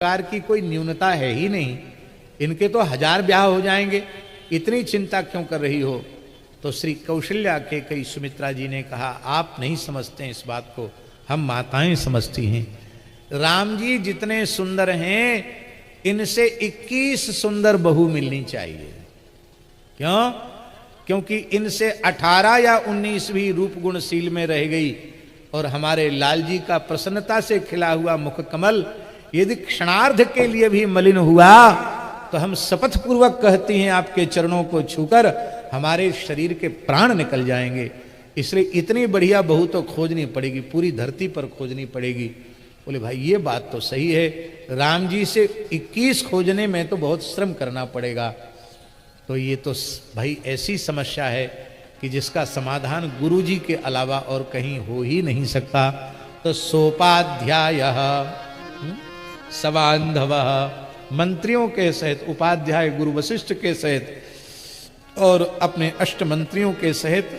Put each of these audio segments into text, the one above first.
प्रकार की कोई न्यूनता है ही नहीं, इनके तो 1000 ब्याह हो जाएंगे, इतनी चिंता क्यों कर रही हो। तो श्री कौशल्या के कई सुमित्रा जी ने कहा, आप नहीं समझते इस बात को, हम माताएं समझती हैं। राम जी जितने सुंदर हैं, इनसे 21 सुंदर बहू मिलनी चाहिए। क्यों? क्योंकि इनसे 18 या 19 भी रूप गुणशील में रह गई, और हमारे लाल जी का प्रसन्नता से खिला हुआ मुख कमल यदि क्षणार्ध के लिए भी मलिन हुआ, तो हम शपथ पूर्वक कहती हैं आपके चरणों को छूकर हमारे शरीर के प्राण निकल जाएंगे। इसलिए इतनी बढ़िया बहू तो खोजनी पड़ेगी, पूरी धरती पर खोजनी पड़ेगी। बोले भाई ये बात तो सही है, राम जी से 21 खोजने में तो बहुत श्रम करना पड़ेगा। तो ये तो भाई ऐसी समस्या है कि जिसका समाधान गुरु जी के अलावा और कहीं हो ही नहीं सकता। तो सोपाध्याय सवांधव, मंत्रियों के सहित, उपाध्याय गुरु वशिष्ठ के सहित और अपने अष्ट मंत्रियों के सहित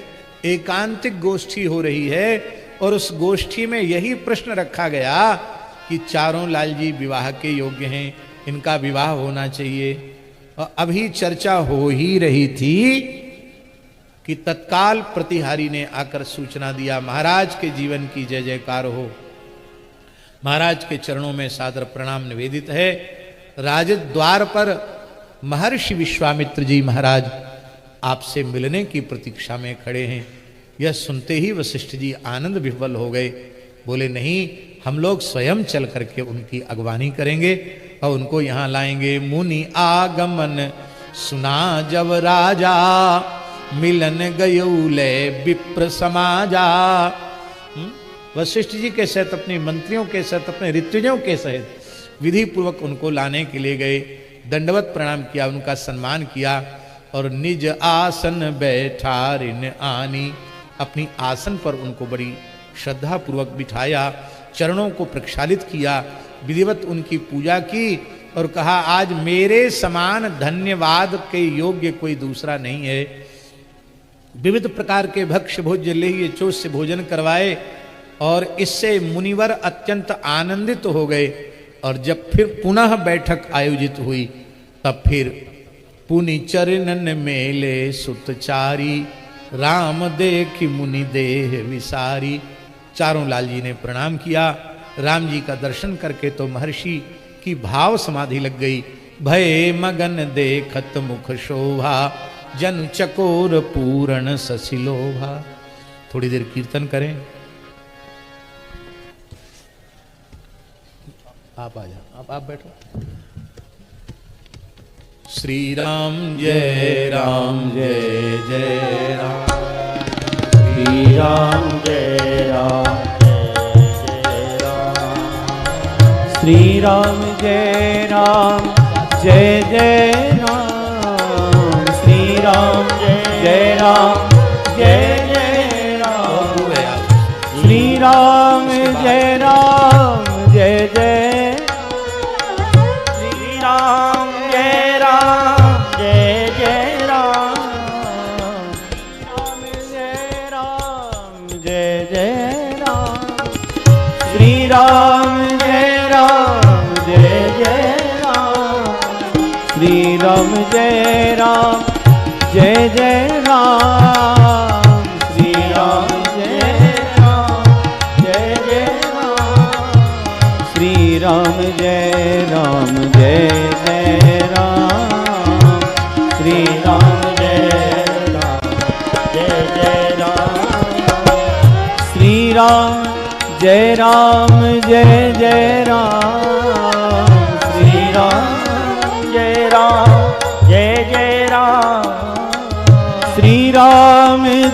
एकांतिक गोष्ठी हो रही है। और उस गोष्ठी में यही प्रश्न रखा गया कि चारों लाल जी विवाह के योग्य हैं, इनका विवाह होना चाहिए। और अभी चर्चा हो ही रही थी कि तत्काल प्रतिहारी ने आकर सूचना दिया, महाराज के जीवन की जय जयकार हो। महाराज के चरणों में सादर प्रणाम निवेदित है। राजद्वार पर महर्षि विश्वामित्र जी महाराज आपसे मिलने की प्रतीक्षा में खड़े हैं। यह सुनते ही वशिष्ठ जी आनंद विह्वल हो गए। बोले नहीं, हम लोग स्वयं चल करके उनकी अगवानी करेंगे और उनको यहाँ लाएंगे। मुनि आगमन सुना जब राजा, मिलन गयूले विप्र समाजा। वशिष्ठ जी के सहित, अपने मंत्रियों के सहित, अपने ऋत्विजों के सहित विधि पूर्वक उनको लाने के लिए गए। दंडवत प्रणाम किया, उनका सम्मान किया और निज आसन बैठारिन आनी, अपनी आसन पर उनको बड़ी श्रद्धा पूर्वक बिठाया, चरणों को प्रक्षालित किया, विधिवत उनकी पूजा की और कहा, आज मेरे समान धन्यवाद के योग्य कोई दूसरा नहीं है। विविध प्रकार के भक्ष्य भोज्य लेहिए चोष से भोजन करवाए और इससे मुनिवर अत्यंत आनंदित हो गए। और जब फिर पुनः बैठक आयोजित हुई, तब फिर पुनि चरणन मेले सुतचारी, राम देखि मुनि देह विसारी। चारों लाल जी ने प्रणाम किया। राम जी का दर्शन करके तो महर्षि की भाव समाधि लग गई। भय मगन देखत मुख शोभा, जन चकोर पूर्ण ससिलोभा। थोड़ी देर कीर्तन करें। आप आ जाओ, आप बैठो। श्री राम जय राम जय जय राम, श्री राम जय राम जय राम, श्री राम जय राम जय जय राम, श्री राम जय राम जय जय राम, श्री राम जय राम जय जय, श्री राम जय राम जय जय राम, राम जय राम जय जय राम, श्री राम जय राम जय जय राम, श्री राम जय राम जय जय राम, श्री राम जय राम जय जय राम, श्री राम जय राम जय जय राम, श्री राम जय राम जय जय राम, श्री राम जय राम जय जय राम, श्री राम जय राम जय जय राम, श्री राम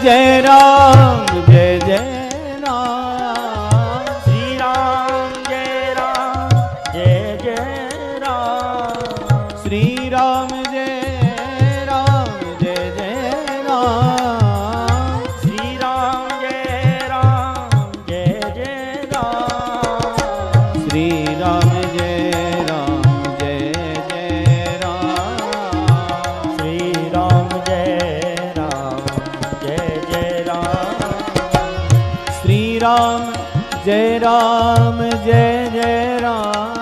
जय राम जय जय राम, श्री राम जय राम जय जय राम, श्री राम जय राम जय जय राम, श्री राम जय राम जय जय राम, श्री राम जय राम जय जय राम, श्री राम जय राम जय जय राम, श्री राम जय राम जय जय राम,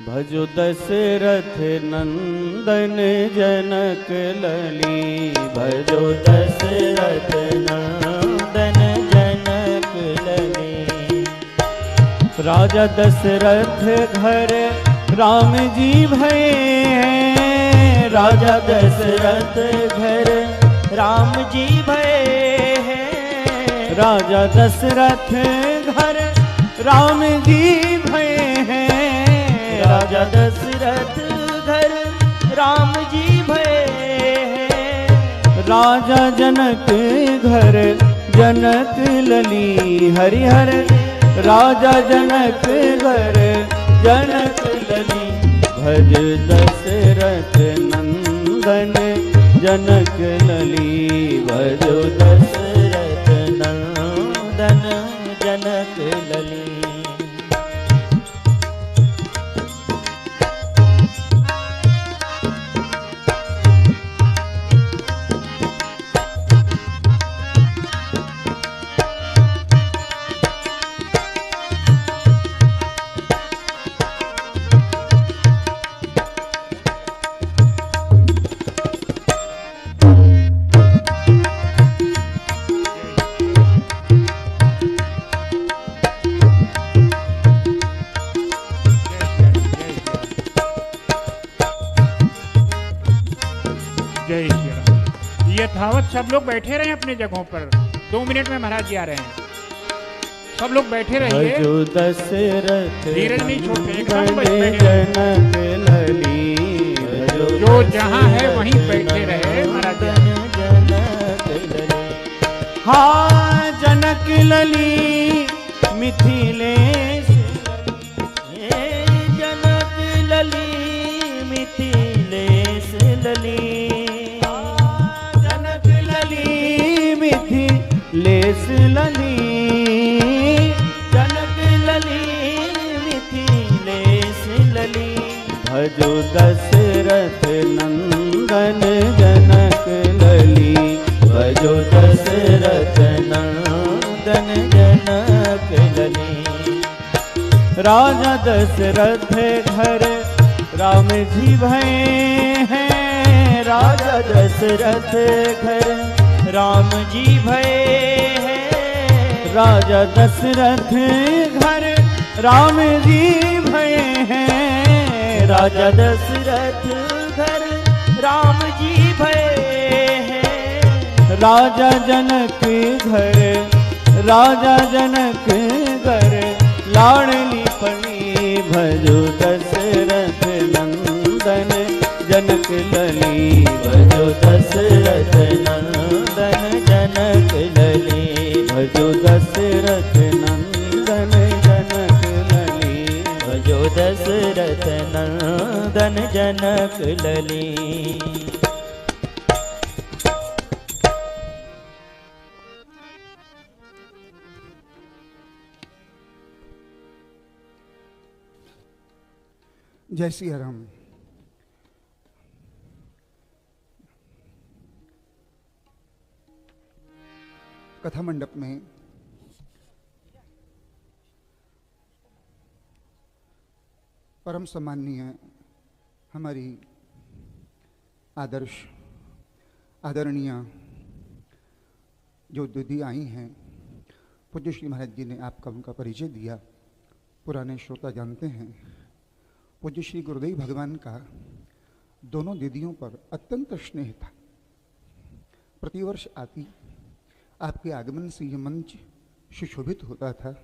भजो दशरथ नंदन जनक लली, भजो दशरथ नंदन जनक लली। राजा दशरथ घर राम जी भये हैं, राजा दशरथ घर राम जी भये हैं, राजा दशरथ घर राम जी भये हैं, राजा दशरथ घर राम जी भये हैं। राजा जनक घर जनक लली, हरिहर राजा जनक घर जनक लली। भज दशरथ नंदन जनक लली, भजो दशरथ नंदन जनक लली। जय श्री राम। यथावत सब लोग बैठे रहे अपनी जगहों पर। 2 मिनट में महाराज जी आ रहे हैं। सब लोग बैठे रहिए, भजो दशरथ धीरज नहीं छोड़ते, एकदम जनक लली, जो जहाँ है वहीं बैठे रहे महाराज जी। जनक लली। हाँ जनक लली मिथिलेश जनक लली मिथिलेश लली, जनक लली मिथिलेश लली, जनक लली मिथिलेश लली। भजो दशरथ नंदन जनक लली, भजो दशरथ नंदन जनक लली। राजा दशरथ घर राम जी भये हैं, राजा दशरथ घर राम जी भये हैं, राजा दशरथ घर राम जी भये हैं, राजा दशरथ घर राम जी भये हैं। राजा जनक घर राजा जनक घर लाडली पली, भजो दशरथ नंदन जनक लली, भजो दशरथ नंदन जनक लली, भजो दशरथ नंदन जनक लली, भजो दशरथ नंदन जनक लली। जय श्री राम। कथा मंडप में परम सम्माननीय हमारी आदरणीय जो दीदी आई हैं, पूज्य श्री महाराज जी ने आपका उनका परिचय दिया। पुराने श्रोता जानते हैं पूज्य श्री गुरुदेव भगवान का दोनों दीदियों पर अत्यंत स्नेह था। प्रतिवर्ष आती, आपके आगमन से ये मंच सुशोभित होता था,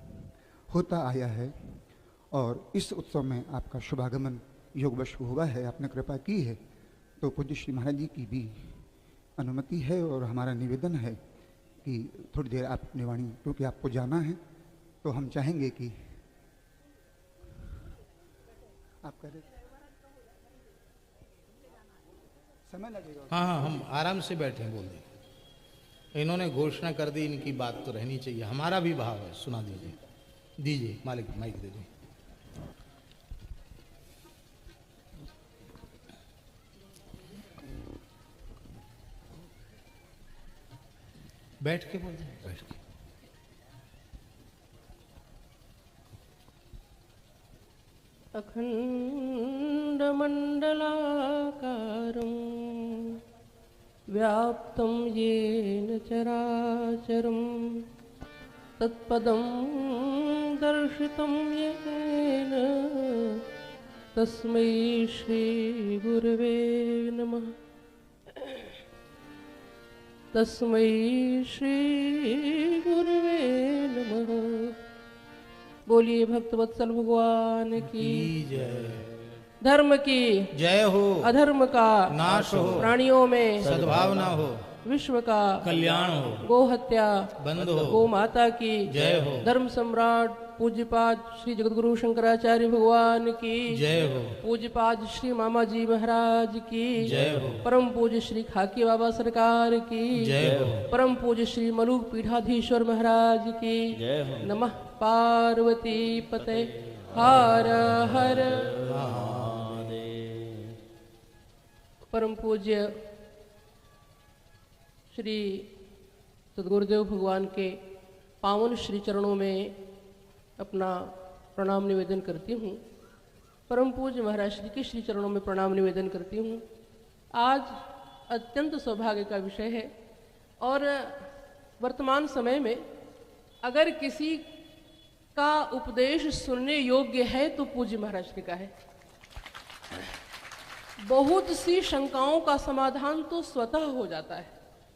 होता आया है, और इस उत्सव में आपका शुभागमन योगवश हुआ है, आपने कृपा की है। तो पूज्य श्री महाराज जी की भी अनुमति है और हमारा निवेदन है कि थोड़ी देर आप अपनी वाणी, क्योंकि आपको जाना है तो हम चाहेंगे कि आप करें। समय लगेगा। हाँ हाँ, हम आराम से बैठे बोल दें। इन्होंने घोषणा कर दी, इनकी बात तो रहनी चाहिए, हमारा भी भाव है। सुना दीजिए, दीजिए मालिक, माइक दे दीजिए। बैठ के बोल दें, बैठ के। अखंड खण्डमण्डलाकारं व्याप्तं येन चराचरं तत्पदं दर्शितं येन तस्मै श्रीगुरवे नमः। तस्मै श्रीगुरवे नमः। बोलिए भक्तवत्सल भगवान की जय। धर्म की जय हो। अधर्म का नाश हो। प्राणियों में सद्भावना हो। विश्व का कल्याण हो। गो हत्या बंद हो। गो माता की जय हो। धर्म सम्राट पूज्यपाद श्री जगतगुरु शंकराचार्य भगवान की जय हो। पूज्यपाद श्री मामा जी महाराज की जय हो। परम पूज्य श्री खाकी बाबा सरकार की जय हो। परम पूज्य श्री मलुक पीठाधीश्वर महाराज की जय हो। नमः पार्वती पते हर हर। परम पूज्य श्री सद्गुरुदेव भगवान के पावन श्री चरणों में अपना प्रणाम निवेदन करती हूँ। परम पूज्य महाराज श्री के श्री चरणों में प्रणाम निवेदन करती हूँ। आज अत्यंत सौभाग्य का विषय है और वर्तमान समय में अगर किसी का उपदेश सुनने योग्य है तो पूज्य महाराज श्री का है। बहुत सी शंकाओं का समाधान तो स्वतः हो जाता है।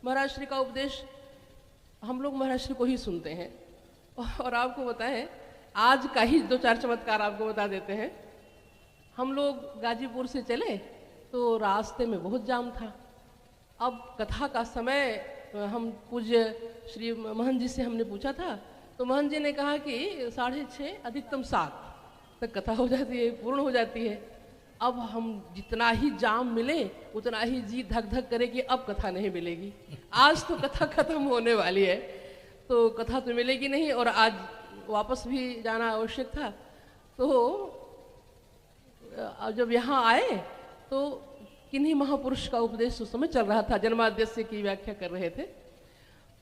महाराज श्री का उपदेश हम लोग महाराज श्री को ही सुनते हैं। और आपको बताएं, आज का ही दो चार चमत्कार आपको बता देते हैं। हम लोग गाजीपुर से चले तो रास्ते में बहुत जाम था। अब कथा का समय हम पूज्य श्री महंत जी से हमने पूछा था तो महंत जी ने कहा कि 6:30 अधिकतम 7 तक कथा हो जाती है, पूर्ण हो जाती है। अब हम जितना ही जाम मिले उतना ही जी धक धक करे कि अब कथा नहीं मिलेगी। आज तो कथा खत्म होने वाली है तो कथा तो मिलेगी नहीं और आज वापस भी जाना आवश्यक था। तो जब यहाँ आए तो किन्हीं महापुरुष का उपदेश उस समय चल रहा था, जन्माद्यस्य की व्याख्या कर रहे थे।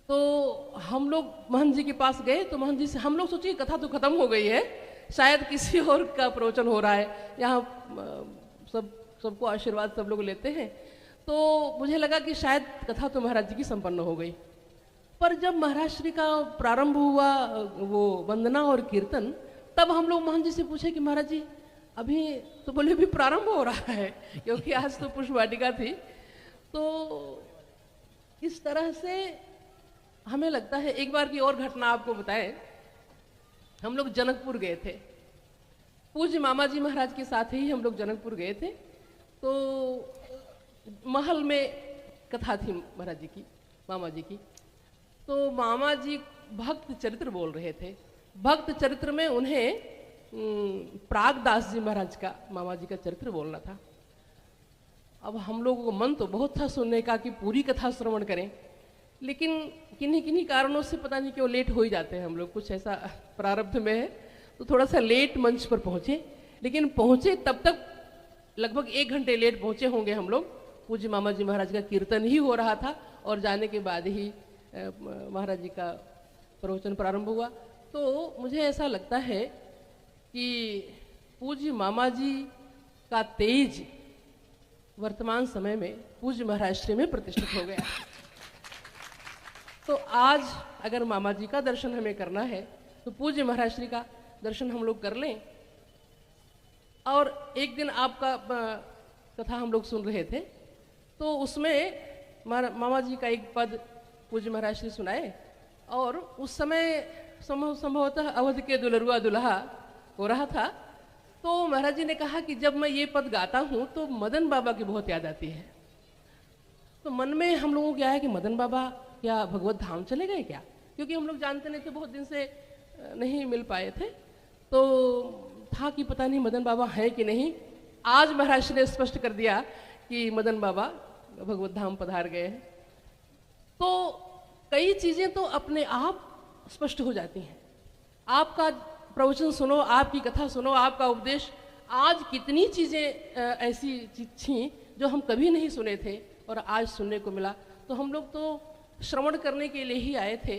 तो हम लोग महंत जी के पास गए तो महंत जी से हम लोग सोचिए कथा तो खत्म हो गई है, शायद किसी और का प्रवचन हो रहा है, यहाँ सबको आशीर्वाद सब लोग लेते हैं। तो मुझे लगा कि शायद कथा तो महाराज जी की संपन्न हो गई। पर जब महाराज श्री का प्रारंभ हुआ वो वंदना और कीर्तन, तब हम लोग महंत जी से पूछे कि महाराज जी अभी तो बोले अभी प्रारंभ हो रहा है क्योंकि आज तो पुष्प वाटिका थी। तो इस तरह से हमें लगता है। एक बार की और घटना आपको बताएं, हम लोग जनकपुर गए थे, पूज्य मामा जी महाराज के साथ ही हम लोग जनकपुर गए थे। तो महल में कथा थी महाराज जी की, मामा जी की। तो मामा जी भक्त चरित्र बोल रहे थे। भक्त चरित्र में उन्हें प्रागदास जी महाराज का, मामा जी का चरित्र बोलना था। अब हम लोगों को मन तो बहुत था सुनने का कि पूरी कथा श्रवण करें, लेकिन किन्हीं किन्हीं कारणों से पता नहीं क्यों लेट हो ही जाते हैं हम लोग, कुछ ऐसा प्रारब्ध में है। तो थोड़ा सा लेट मंच पर पहुंचे, लेकिन पहुंचे तब तक लगभग 1 घंटे लेट पहुंचे होंगे हम लोग। पूज्य मामा जी महाराज का कीर्तन ही हो रहा था और जाने के बाद ही महाराज जी का प्रवचन प्रारंभ हुआ। तो मुझे ऐसा लगता है कि पूज्य मामा जी का तेज वर्तमान समय में पूज्य महाराज श्री में प्रतिष्ठित हो गया। तो आज अगर मामा जी का दर्शन हमें करना है तो पूज्य महाराज श्री का दर्शन हम लोग कर लें। और एक दिन आपका कथा हम लोग सुन रहे थे तो उसमें मामा जी का एक पद पूज्य महाराज श्री सुनाए और उस समय संभवतः अवध के दुलरुआ दुल्हा हो रहा था। तो महाराज जी ने कहा कि जब मैं ये पद गाता हूँ तो मदन बाबा की बहुत याद आती है। तो मन में हम लोगों को क्या है कि मदन बाबा क्या भगवत धाम चले गए क्या, क्योंकि हम लोग जानते नहीं थे, बहुत दिन से नहीं मिल पाए थे। तो था कि पता नहीं मदन बाबा हैं कि नहीं। आज महाराज ने स्पष्ट कर दिया कि मदन बाबा भगवत धाम पधार गए हैं। तो कई चीजें तो अपने आप स्पष्ट हो जाती हैं। आपका प्रवचन सुनो, आपकी कथा सुनो, आपका उपदेश, आज कितनी चीजें ऐसी थी जो हम कभी नहीं सुने थे और आज सुनने को मिला। तो हम लोग तो श्रवण करने के लिए ही आए थे।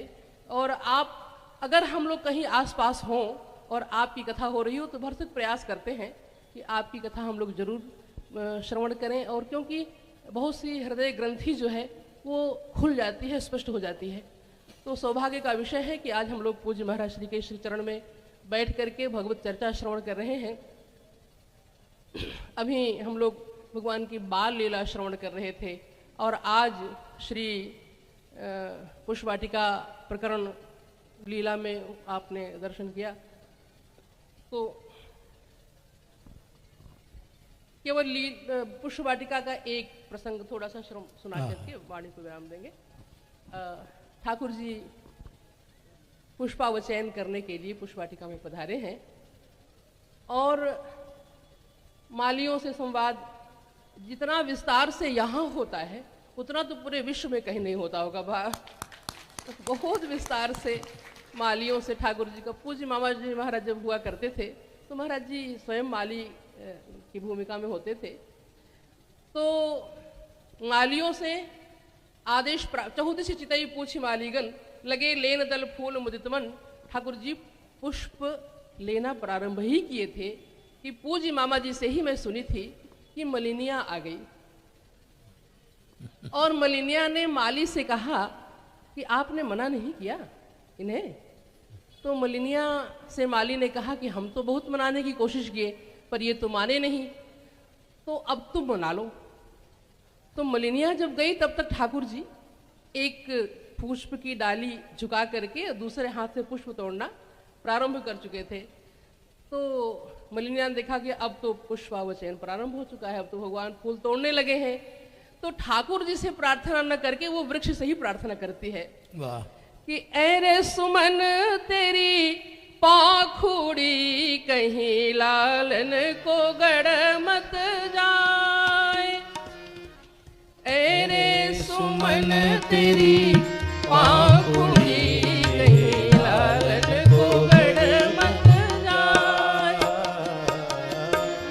और आप अगर हम लोग कहीं आसपास हों और आपकी कथा हो रही हो तो भरसक प्रयास करते हैं कि आपकी कथा हम लोग जरूर श्रवण करें, और क्योंकि बहुत सी हृदय ग्रंथि जो है वो खुल जाती है, स्पष्ट हो जाती है। तो सौभाग्य का विषय है कि आज हम लोग पूज्य महाराज श्री के श्री चरण में बैठ करके भगवत चर्चा श्रवण कर रहे हैं। अभी हम लोग भगवान की बाल लीला श्रवण कर रहे थे, और आज श्री पुष्प वाटिका प्रकरण लीला में आपने दर्शन किया। तो केवल पुष्प वाटिका का एक प्रसंग थोड़ा सा सुना करके वाणी को विराम देंगे। ठाकुर जी पुष्पावचयन करने के लिए पुष्प वाटिका में पधारे हैं, और मालियों से संवाद जितना विस्तार से यहाँ होता है उतना तो पूरे विश्व में कहीं नहीं होता होगा। बहुत विस्तार से मालियों से ठाकुर जी का, पूज्य मामा जी महाराज जब हुआ करते थे तो महाराज जी स्वयं माली की भूमिका में होते थे। तो मालियों से आदेश प्राप्त, चहुदिश चितई पूछी मालीगन, लगे लेन दल फूल मुदितमन। ठाकुर जी पुष्प लेना प्रारंभ ही किए थे कि पूज्य मामा जी से ही मैं सुनी थी कि मलिनिया आ गई, और मलिनिया ने माली से कहा कि आपने मना नहीं किया इन्हें। तो मलिनिया से माली ने कहा कि हम तो बहुत मनाने की कोशिश किए पर ये तो माने नहीं, तो अब तुम मना लो। तो मलिनिया जब गई तब तक ठाकुर जी एक पुष्प की डाली झुका करके दूसरे हाथ से पुष्प तोड़ना प्रारंभ कर चुके थे। तो मलिनिया ने देखा कि अब तो पुष्पावचयन प्रारंभ हो चुका है, अब तो भगवान फूल तोड़ने लगे हैं। तो ठाकुर जी से प्रार्थना न करके वो वृक्ष से ही प्रार्थना करती है। वाह। कि ऐरे सुमन तेरी पाखुड़ी कहीं लालन को गड़ मत जाए, ऐरे सुमन तेरी पाखुड़ी कहीं लालन को गड़ मत जाए,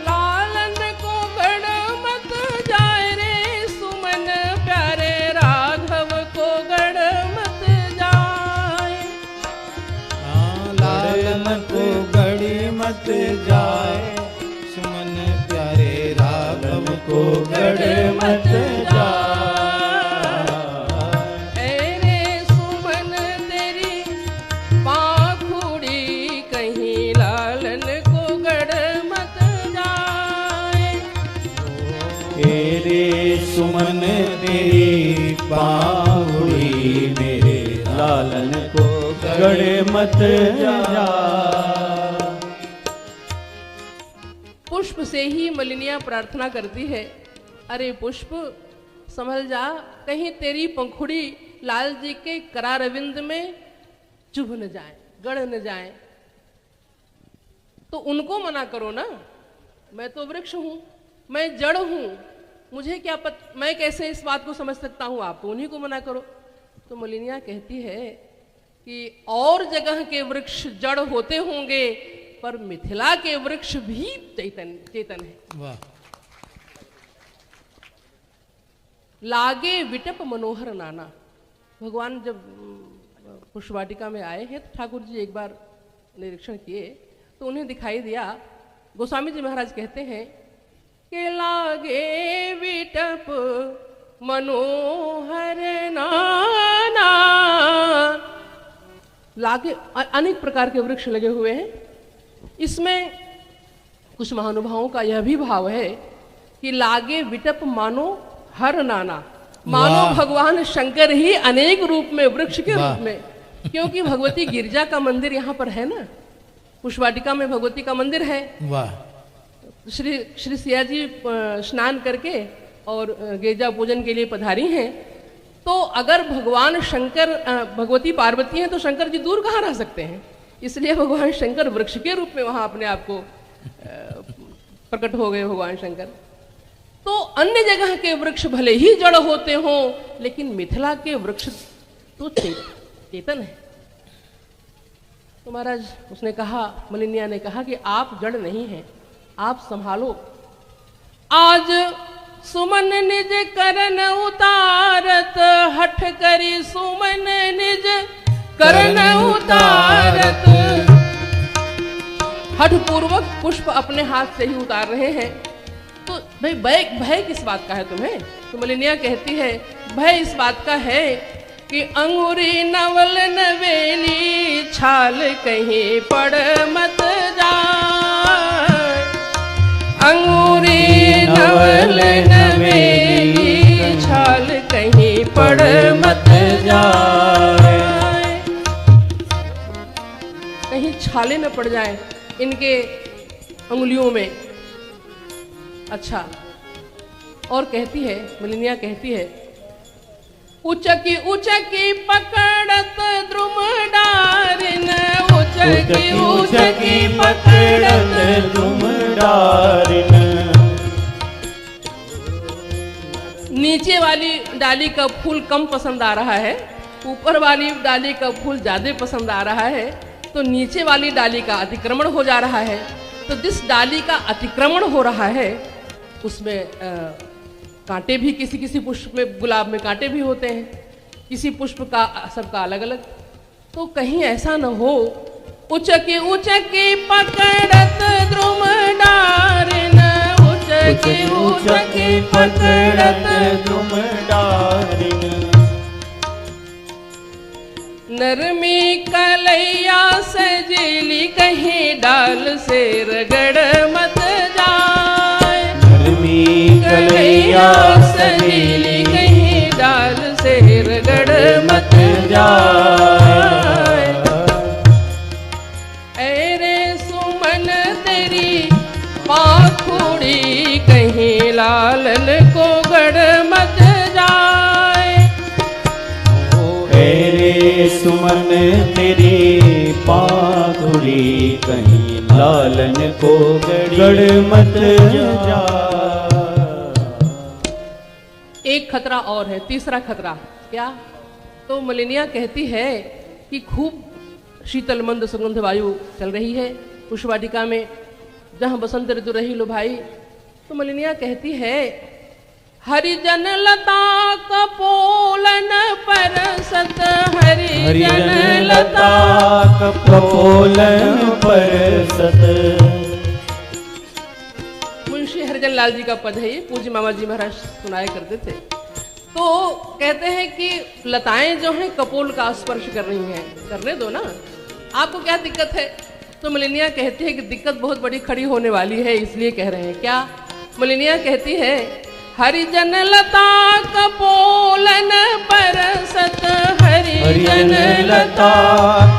लालन को गड़ मत जाए रे सुमन प्यारे राघव को गड़ मत जाए, लालन को गड़ी मत जाए, सुमन प्यारे राघव को गड़ मत जाए, ऐरे सुमन तेरी पाखुड़ी कहीं लालन को गड़ मत जाए, तेरे सुमन तेरी पाहुड़ी मेरे लालन को गड़े मत जा। पुष्प से ही मलिनिया प्रार्थना करती है, अरे पुष्प संभल जा, कहीं तेरी पंखुड़ी लाल जी के करारविंद में चुभ न जाए, गड़ न जाए। तो उनको मना करो ना, मैं तो वृक्ष हूं, मैं जड़ हूं, मुझे क्या मैं कैसे इस बात को समझ सकता हूं, आप तो उन्हीं को मना करो। तो मलिनिया कहती है कि और जगह के वृक्ष जड़ होते होंगे पर मिथिला के वृक्ष भी चेतन है। वाह। लागे विटप मनोहर नाना। भगवान जब पुष्प वाटिका में आए हैं तो ठाकुर जी एक बार निरीक्षण किए तो उन्हें दिखाई दिया, गोस्वामी जी महाराज कहते हैं कि लागे विटप मनोहर नाना, लागे अनेक प्रकार के वृक्ष लगे हुए हैं। इसमें कुछ महानुभावों का यह भी भाव है कि लागे विटप मानो हर नाना, मानो भगवान शंकर ही अनेक रूप में, वृक्ष के रूप में, क्योंकि भगवती गिरजा का मंदिर यहाँ पर है ना, पुष्प वाटिका में भगवती का मंदिर है। वाह। श्री सिया जी स्नान करके और गिरजा पूजन के लिए पधारी हैं, तो अगर भगवान शंकर भगवती पार्वती हैं तो शंकर जी दूर कहाँ रह सकते हैं, इसलिए भगवान शंकर वृक्ष के रूप में वहां अपने आप को प्रकट हो गए भगवान शंकर। तो अन्य जगह के वृक्ष भले ही जड़ होते हों लेकिन मिथिला के वृक्ष तो चेतन है। तो महाराज उसने कहा, मलिनिया ने कहा कि आप जड़ नहीं हैं, आप संभालो। आज सुमन निज करन उतारत, हठ करी सुमन निज करन उतारत। हठ पूर्वक पुष्प अपने हाथ से ही उतार रहे हैं। तो भाई भय भय किस बात का है तुम्हें? तो मलिनिया कहती है भय इस बात का है कि अंगूरी नवल नवेली छाल कहीं पड़ मत जाए। अंगूरी नवल नवेली छाल कहीं पड़ मत जाए, कहीं छाले न पड़ जाए इनके अंगुलियों में। अच्छा, और कहती है मलिनिया कहती है उचकी उचकी पकड़त द्रुम डारिन, उचकी उचकी पकड़त द्रुम डारिन। नीचे वाली डाली का फूल कम पसंद आ रहा है, ऊपर वाली डाली का फूल ज्यादा पसंद आ रहा है, तो नीचे वाली डाली का अतिक्रमण हो जा रहा है। तो जिस डाली का अतिक्रमण हो रहा है उसमें कांटे भी किसी किसी पुष्प में, गुलाब में कांटे भी होते हैं, किसी पुष्प का सबका अलग अलग। तो कहीं ऐसा न हो उचकी उचकी पकड़त द्रुम डारिन, उचकी उचकी पकड़त द्रुम डारिन। नरमी कलैया सजेली कहीं डाल से रगड़ मत जाए। नरमी कलैया सजेली कहीं डाल से रगड़ मत जाए। ऐरे सुमन तेरी पाखुड़ी कहीं लालन को गड़ मत जाए। ऐरे सुमन तेरी पाखुड़ी कहीं लालन को गड़ मत जा। एक खतरा और है, तीसरा खतरा क्या? तो मलिनिया कहती है कि खूब शीतल मंद सुगंध वायु चल रही है पुष्पवाटिका में, जहाँ बसंत ऋतु रही लो भाई। तो मलिनिया कहती है हरिजन लता कपोलन परसत, हरिजन लता कपोलन परसत। मुंशी हरिजन लाल जी का पद है ये, पूज्य मामा जी महाराज सुनाया करते थे। तो कहते हैं कि लताएं जो हैं कपोल का स्पर्श कर रही हैं, करने दो ना, आपको क्या दिक्कत है? तो मलिनिया कहती है कि दिक्कत बहुत बड़ी खड़ी होने वाली है, इसलिए कह रहे हैं। क्या? मलिनिया कहती है हरिजन लता कपोलन परसत, हरिजन लता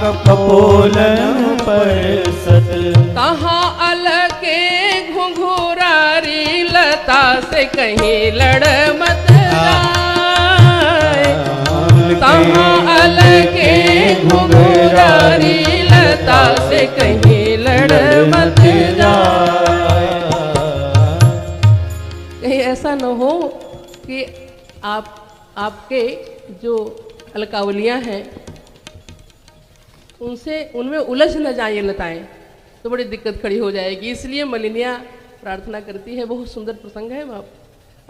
कपोलन परसत। कहाँ अलके घुंघरारी लता से कहीं लड़ मत जाए। कहाँ अलके घुंघरारी लता से कहीं लड़ मत जाए। कहीं ऐसा न हो कि आपके जो अलकावलियाँ हैं उनमें उलझ न जाए ये लताएं, तो बड़ी दिक्कत खड़ी हो जाएगी। इसलिए मलिनिया प्रार्थना करती है। बहुत सुंदर प्रसंग है।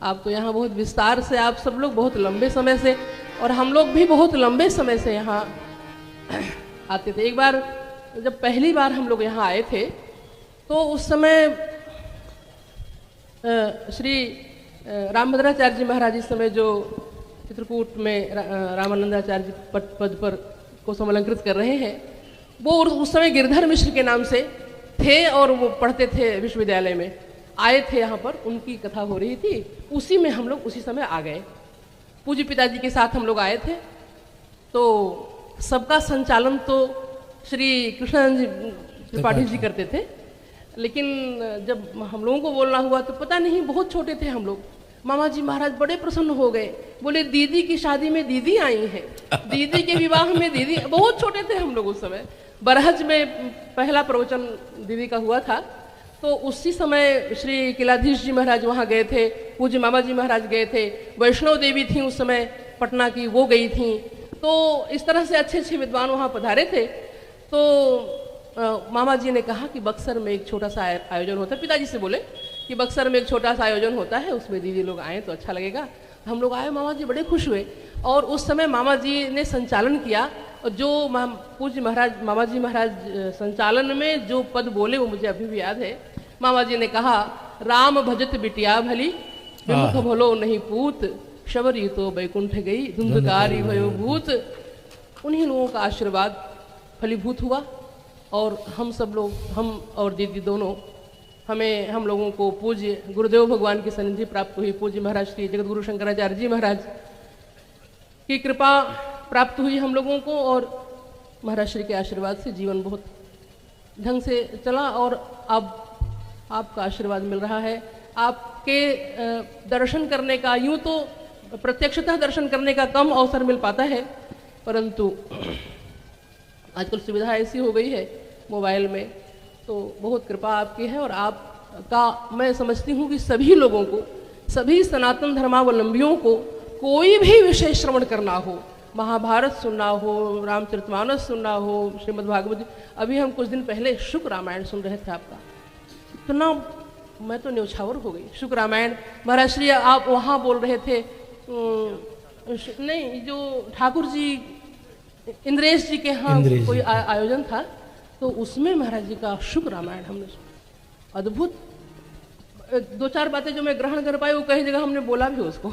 आप तो यहाँ बहुत विस्तार से, आप सब लोग बहुत लंबे समय से, और हम लोग भी बहुत लंबे समय से यहाँ आते थे। एक बार जब पहली बार हम लोग यहाँ आए थे तो उस समय श्री रामभद्राचार्य जी महाराज इस समय जो चित्रकूट में रामानंदाचार्य पद पर को समलंकृत कर रहे हैं, वो उस समय गिरधर मिश्र के नाम से थे और वो पढ़ते थे विश्वविद्यालय में, आए थे यहाँ पर, उनकी कथा हो रही थी, उसी में हम लोग उसी समय आ गए। पूज्य पिताजी के साथ हम लोग आए थे। तो सबका संचालन तो श्री कृष्णानंद जी त्रिपाठी जी करते थे, लेकिन जब हम लोगों को बोलना हुआ तो पता नहीं, बहुत छोटे थे हम लोग। मामा जी महाराज बड़े प्रसन्न हो गए, बोले दीदी की शादी में दीदी आई हैं, दीदी के विवाह में दीदी। बहुत छोटे थे हम लोग उस समय। बरहज में पहला प्रवचन दीदी का हुआ था, तो उसी समय श्री किलाधीश जी महाराज वहाँ गए थे, पूज्य मामा जी महाराज गए थे, वैष्णव देवी थी उस समय पटना की, वो गई थी। तो इस तरह से अच्छे अच्छे विद्वान वहाँ पधारे थे। तो मामा जी ने कहा कि बक्सर में एक छोटा सा आयोजन होता है, पिताजी से बोले कि बक्सर में एक छोटा सा आयोजन होता है, उसमें दीदी लोग आए तो अच्छा लगेगा। हम लोग आए, मामा जी बड़े खुश हुए। और उस समय मामा जी ने संचालन किया, और जो पूज्य महाराज मामा जी महाराज संचालन में जो पद बोले वो मुझे अभी भी याद है। मामा जी ने कहा राम भजत बिटिया भली, विमुख भलो नहीं पूत, शबरी तो बैकुंठ गई, धुंधकारी भयो भूत। उन्हीं लोगों का आशीर्वाद फलीभूत हुआ और हम सब लोग, हम और दीदी दोनों, हम लोगों को पूज्य गुरुदेव भगवान की सन्निधि प्राप्त हुई। पूज्य महाराज श्री जगत गुरु शंकराचार्य जी महाराज की कृपा प्राप्त हुई हम लोगों को और महाराज श्री के आशीर्वाद से जीवन बहुत ढंग से चला और अब आपका आशीर्वाद मिल रहा है। आपके दर्शन करने का, यूं तो प्रत्यक्षतः दर्शन करने का कम अवसर मिल पाता है, परंतु आजकल सुविधा ऐसी हो गई है मोबाइल में, तो बहुत कृपा आपकी है। और आपका मैं समझती हूँ कि सभी लोगों को, सभी सनातन धर्मावलंबियों को कोई भी विषय श्रवण करना हो, महाभारत सुनना हो, रामचरितमानस सुनना हो, श्रीमद् भागवत, अभी हम कुछ दिन पहले शुक रामायण सुन रहे थे आपका, इतना मैं तो न्यौछावर हो गई। शुक रामायण महाराज श्री आप वहाँ बोल रहे थे, नहीं जो ठाकुर जी इंद्रेश जी के यहाँ कोई आयोजन था, तो उसमें महाराज जी का शुक रामायण हमने सुना, अद्भुत। दो चार बातें जो मैं ग्रहण कर पाई वो कई जगह हमने बोला भी उसको,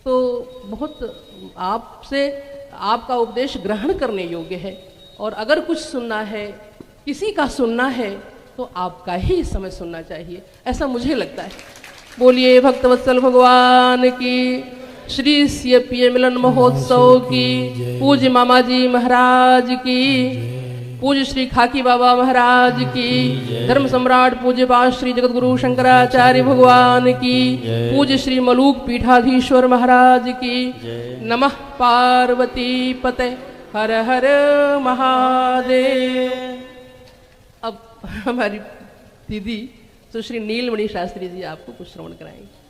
तो बहुत आपसे आपका उपदेश ग्रहण करने योग्य है। और अगर कुछ सुनना है, किसी का सुनना है, तो आपका ही इस समय सुनना चाहिए, ऐसा मुझे लगता है। बोलिए भक्तवत्सल भगवान की, श्री सियप्रिय मिलन महोत्सव की, पूज्य मामा जी महाराज की, पूज्य श्री खाकी बाबा महाराज की, धर्म सम्राट पूज्य पाद श्री जगत गुरु शंकराचार्य भगवान की, पूज्य श्री मलूक पीठाधीश्वर महाराज की, नमः पार्वती पते हर हर महादेव। अब हमारी दीदी सुश्री नीलमणि शास्त्री जी आपको कुछ श्रवण कराएंगे।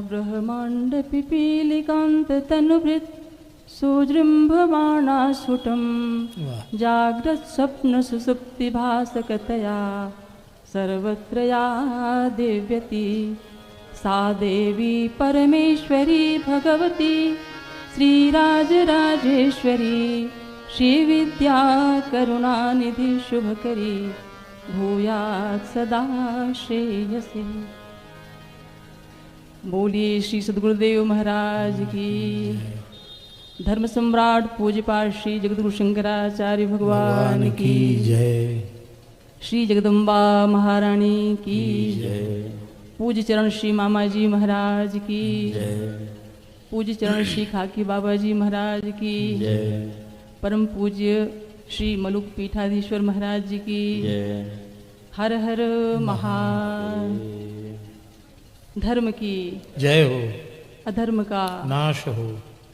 ब्रह्मांड पिपीलिकांत तनुभृत सुजृंभमाणास्फुटं जाग्रत स्वप्न सुसुप्ति भासकतया सर्वत्र या देव्यति सा देवी परमेश्वरी भगवती श्रीराजराजेश्वरी श्रीविद्या करुणानिधि शुभकरी भूयात् सदा श्रेयसे। बोलिए श्री सद्गुरुदेव महाराज की, धर्म सम्राट पूज्यपाद श्री जगतगुरु शंकराचार्य भगवान की जय, श्री जगदम्बा महारानी की जय, पूज्य चरण श्री मामा जी महाराज की जय, पूज्य चरण श्री खाकी बाबा जी महाराज की जय, परम पूज्य श्री मलुक पीठाधीश्वर महाराज जी की जय, हर हर महादेव। धर्म की जय हो, अधर्म का नाश हो,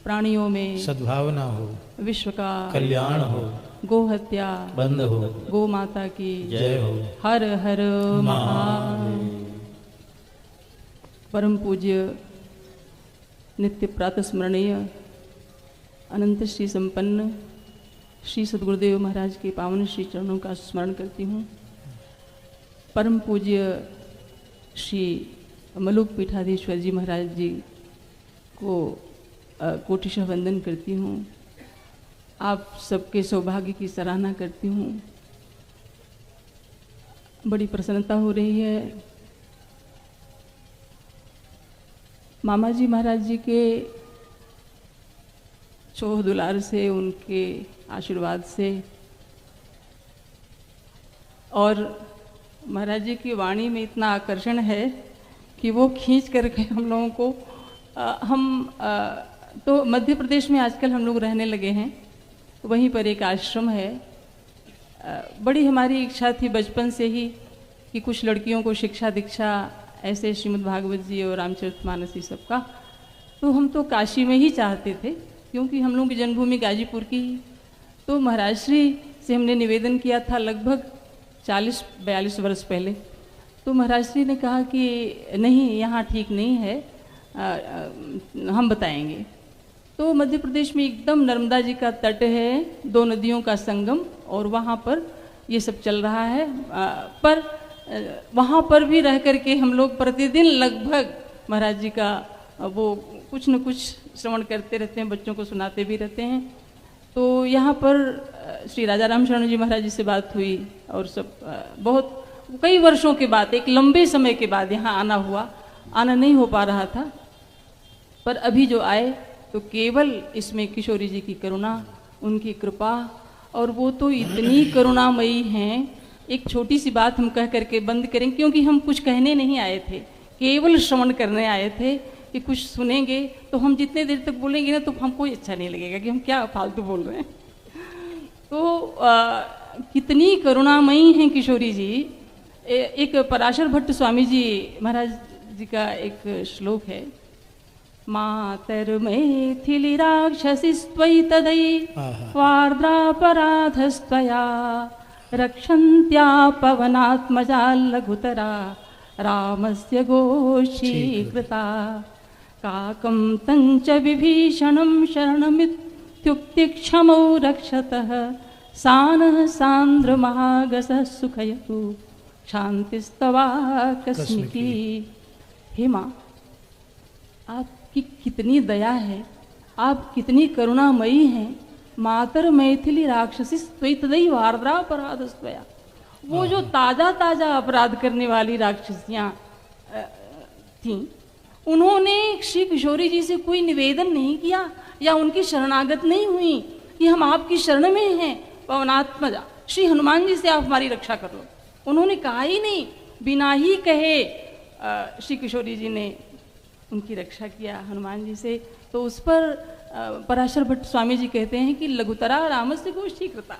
प्राणियों में सद्भावना हो, विश्व का कल्याण हो, गो हत्या बंद हो, गो माता की जय हो, हर हर महादेव। परम पूज्य नित्य प्रातः स्मरणीय अनंत श्री संपन्न श्री सद्गुरुदेव महाराज के पावन श्री चरणों का स्मरण करती हूँ। परम पूज्य श्री मलुक पीठाधीश्वर जी महाराज जी को कोटिशः वंदन करती हूँ। आप सबके सौभाग्य की सराहना करती हूँ। बड़ी प्रसन्नता हो रही है। मामा जी महाराज जी के छोह दुलार से, उनके आशीर्वाद से और महाराज जी की वाणी में इतना आकर्षण है कि वो खींच करके हम लोगों को तो मध्य प्रदेश में आजकल हम लोग रहने लगे हैं, वहीं पर एक आश्रम है। बड़ी हमारी इच्छा थी बचपन से ही कि कुछ लड़कियों को शिक्षा दीक्षा ऐसे श्रीमद् भागवत जी और रामचरितमानस ये सब का, तो हम तो काशी में ही चाहते थे क्योंकि हम लोगों की जन्मभूमि गाजीपुर की ही। तो महाराज श्री से हमने निवेदन किया था लगभग 40-42 वर्ष पहले। तो महाराज श्री ने कहा कि नहीं, यहाँ ठीक नहीं है, हम बताएंगे। तो मध्य प्रदेश में एकदम नर्मदा जी का तट है, 2 नदियों का संगम, और वहाँ पर ये सब चल रहा है। पर वहाँ पर भी रह करके हम लोग प्रतिदिन लगभग महाराज जी का वो कुछ न कुछ श्रवण करते रहते हैं, बच्चों को सुनाते भी रहते हैं। तो यहाँ पर श्री राजा राम शरण जी महाराज जी से बात हुई और सब बहुत कई वर्षों के बाद, एक लंबे समय के बाद यहाँ आना हुआ। आना नहीं हो पा रहा था, पर अभी जो आए तो केवल इसमें किशोरी जी की करुणा, उनकी कृपा, और वो तो इतनी करुणामयी हैं। एक छोटी सी बात हम कह करके बंद करें, क्योंकि हम कुछ कहने नहीं आए थे, केवल श्रवण करने आए थे कि कुछ सुनेंगे तो हम जितने देर तक बोलेंगे ना तो हमको अच्छा नहीं लगेगा कि हम क्या फालतू बोल रहे हैं। तो कितनी करुणामयी हैं किशोरी जी। एक पराशर भट्ट स्वामी जी महाराज जी का एक श्लोक है, मातर्मैथिली राक्षसी त्वयि तदै वार्द्रापराधस्त्वया रक्षन्त्या पवनात्मजा लघुतरा रामस्य गोष्ठीकृता काकं तञ्च विभीषणं शरणमित्युक्तिक्षमौ रक्षतः सानः सान्द्रमहागसः सुखयतु शान्तिस्तवाकस्मिकी। हे माँ, आपकी कितनी दया है, आप कितनी करुणामयी हैं। मातर मैथिली राक्षसी त्वयि वार्द्रापराधस्त्वया, वो जो ताजा ताजा अपराध करने वाली राक्षसियां थीं, उन्होंने श्री किशोरी जी से कोई निवेदन नहीं किया या उनकी शरणागत नहीं हुई कि हम आपकी शरण में हैं पवनात्मजा, श्री हनुमान जी से आप हमारी रक्षा कर लो। उन्होंने कहा ही नहीं, बिना ही कहे श्री किशोरी जी ने उनकी रक्षा किया हनुमान जी से। तो उस पर पराशर भट्ट स्वामी जी कहते हैं कि लघुतरा रामस्य गोष्ठी कृता,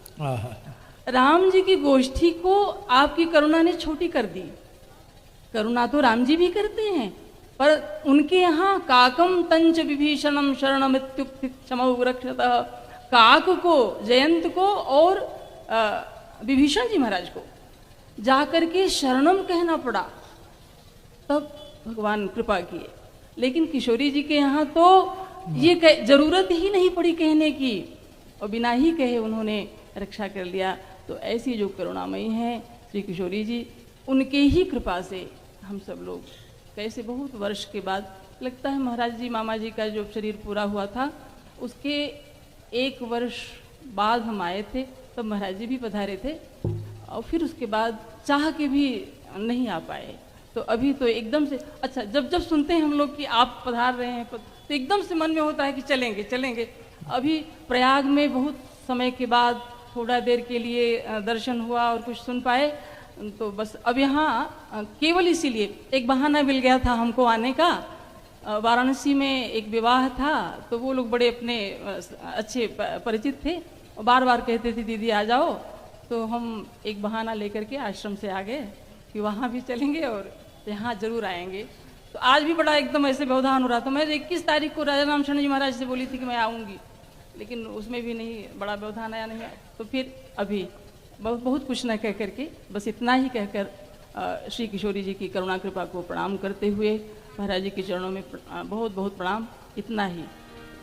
राम जी की गोष्ठी को आपकी करुणा ने छोटी कर दी। करुणा तो राम जी भी करते हैं, पर उनके यहाँ काकम तंच विभीषणम शरणमित्युक्तिक्षमौ रक्षतः, काक को, जयंत को और विभीषण जी महाराज को जाकर के शरणम कहना पड़ा, तब भगवान कृपा किए। लेकिन किशोरी जी के यहाँ तो ये जरूरत ही नहीं पड़ी कहने की, और बिना ही कहे उन्होंने रक्षा कर लिया। तो ऐसी जो करुणामयी हैं श्री किशोरी जी, उनके ही कृपा से हम सब लोग कैसे बहुत वर्ष के बाद, लगता है महाराज जी मामा जी का जो शरीर पूरा हुआ था उसके 1 वर्ष बाद हम आए थे, तब महाराज जी भी पधारे थे, और फिर उसके बाद चाह के भी नहीं आ पाए। तो अभी तो एकदम से अच्छा, जब सुनते हैं हम लोग कि आप पधार रहे हैं तो एकदम से मन में होता है कि चलेंगे चलेंगे। अभी प्रयाग में बहुत समय के बाद थोड़ा देर के लिए दर्शन हुआ और कुछ सुन पाए, तो बस अब यहाँ केवल इसीलिए एक बहाना मिल गया था हमको आने का। वाराणसी में एक विवाह था, तो वो लोग बड़े अपने अच्छे परिचित थे और बार बार कहते थे दीदी आ जाओ, तो हम एक बहाना लेकर के आश्रम से आ गए कि वहाँ भी चलेंगे और यहाँ जरूर आएंगे। तो आज भी बड़ा एकदम ऐसे व्यवधान हो रहा था। मैं 21 तारीख को राजा राम शरण जी महाराज से बोली थी कि मैं आऊँगी, लेकिन उसमें भी नहीं, बड़ा व्यवधान आया नहीं। तो फिर अभी बहुत कुछ न कह करके बस इतना ही कहकर श्री किशोरी जी की करुणा कृपा को प्रणाम करते हुए महाराज जी के चरणों में बहुत बहुत प्रणाम। इतना ही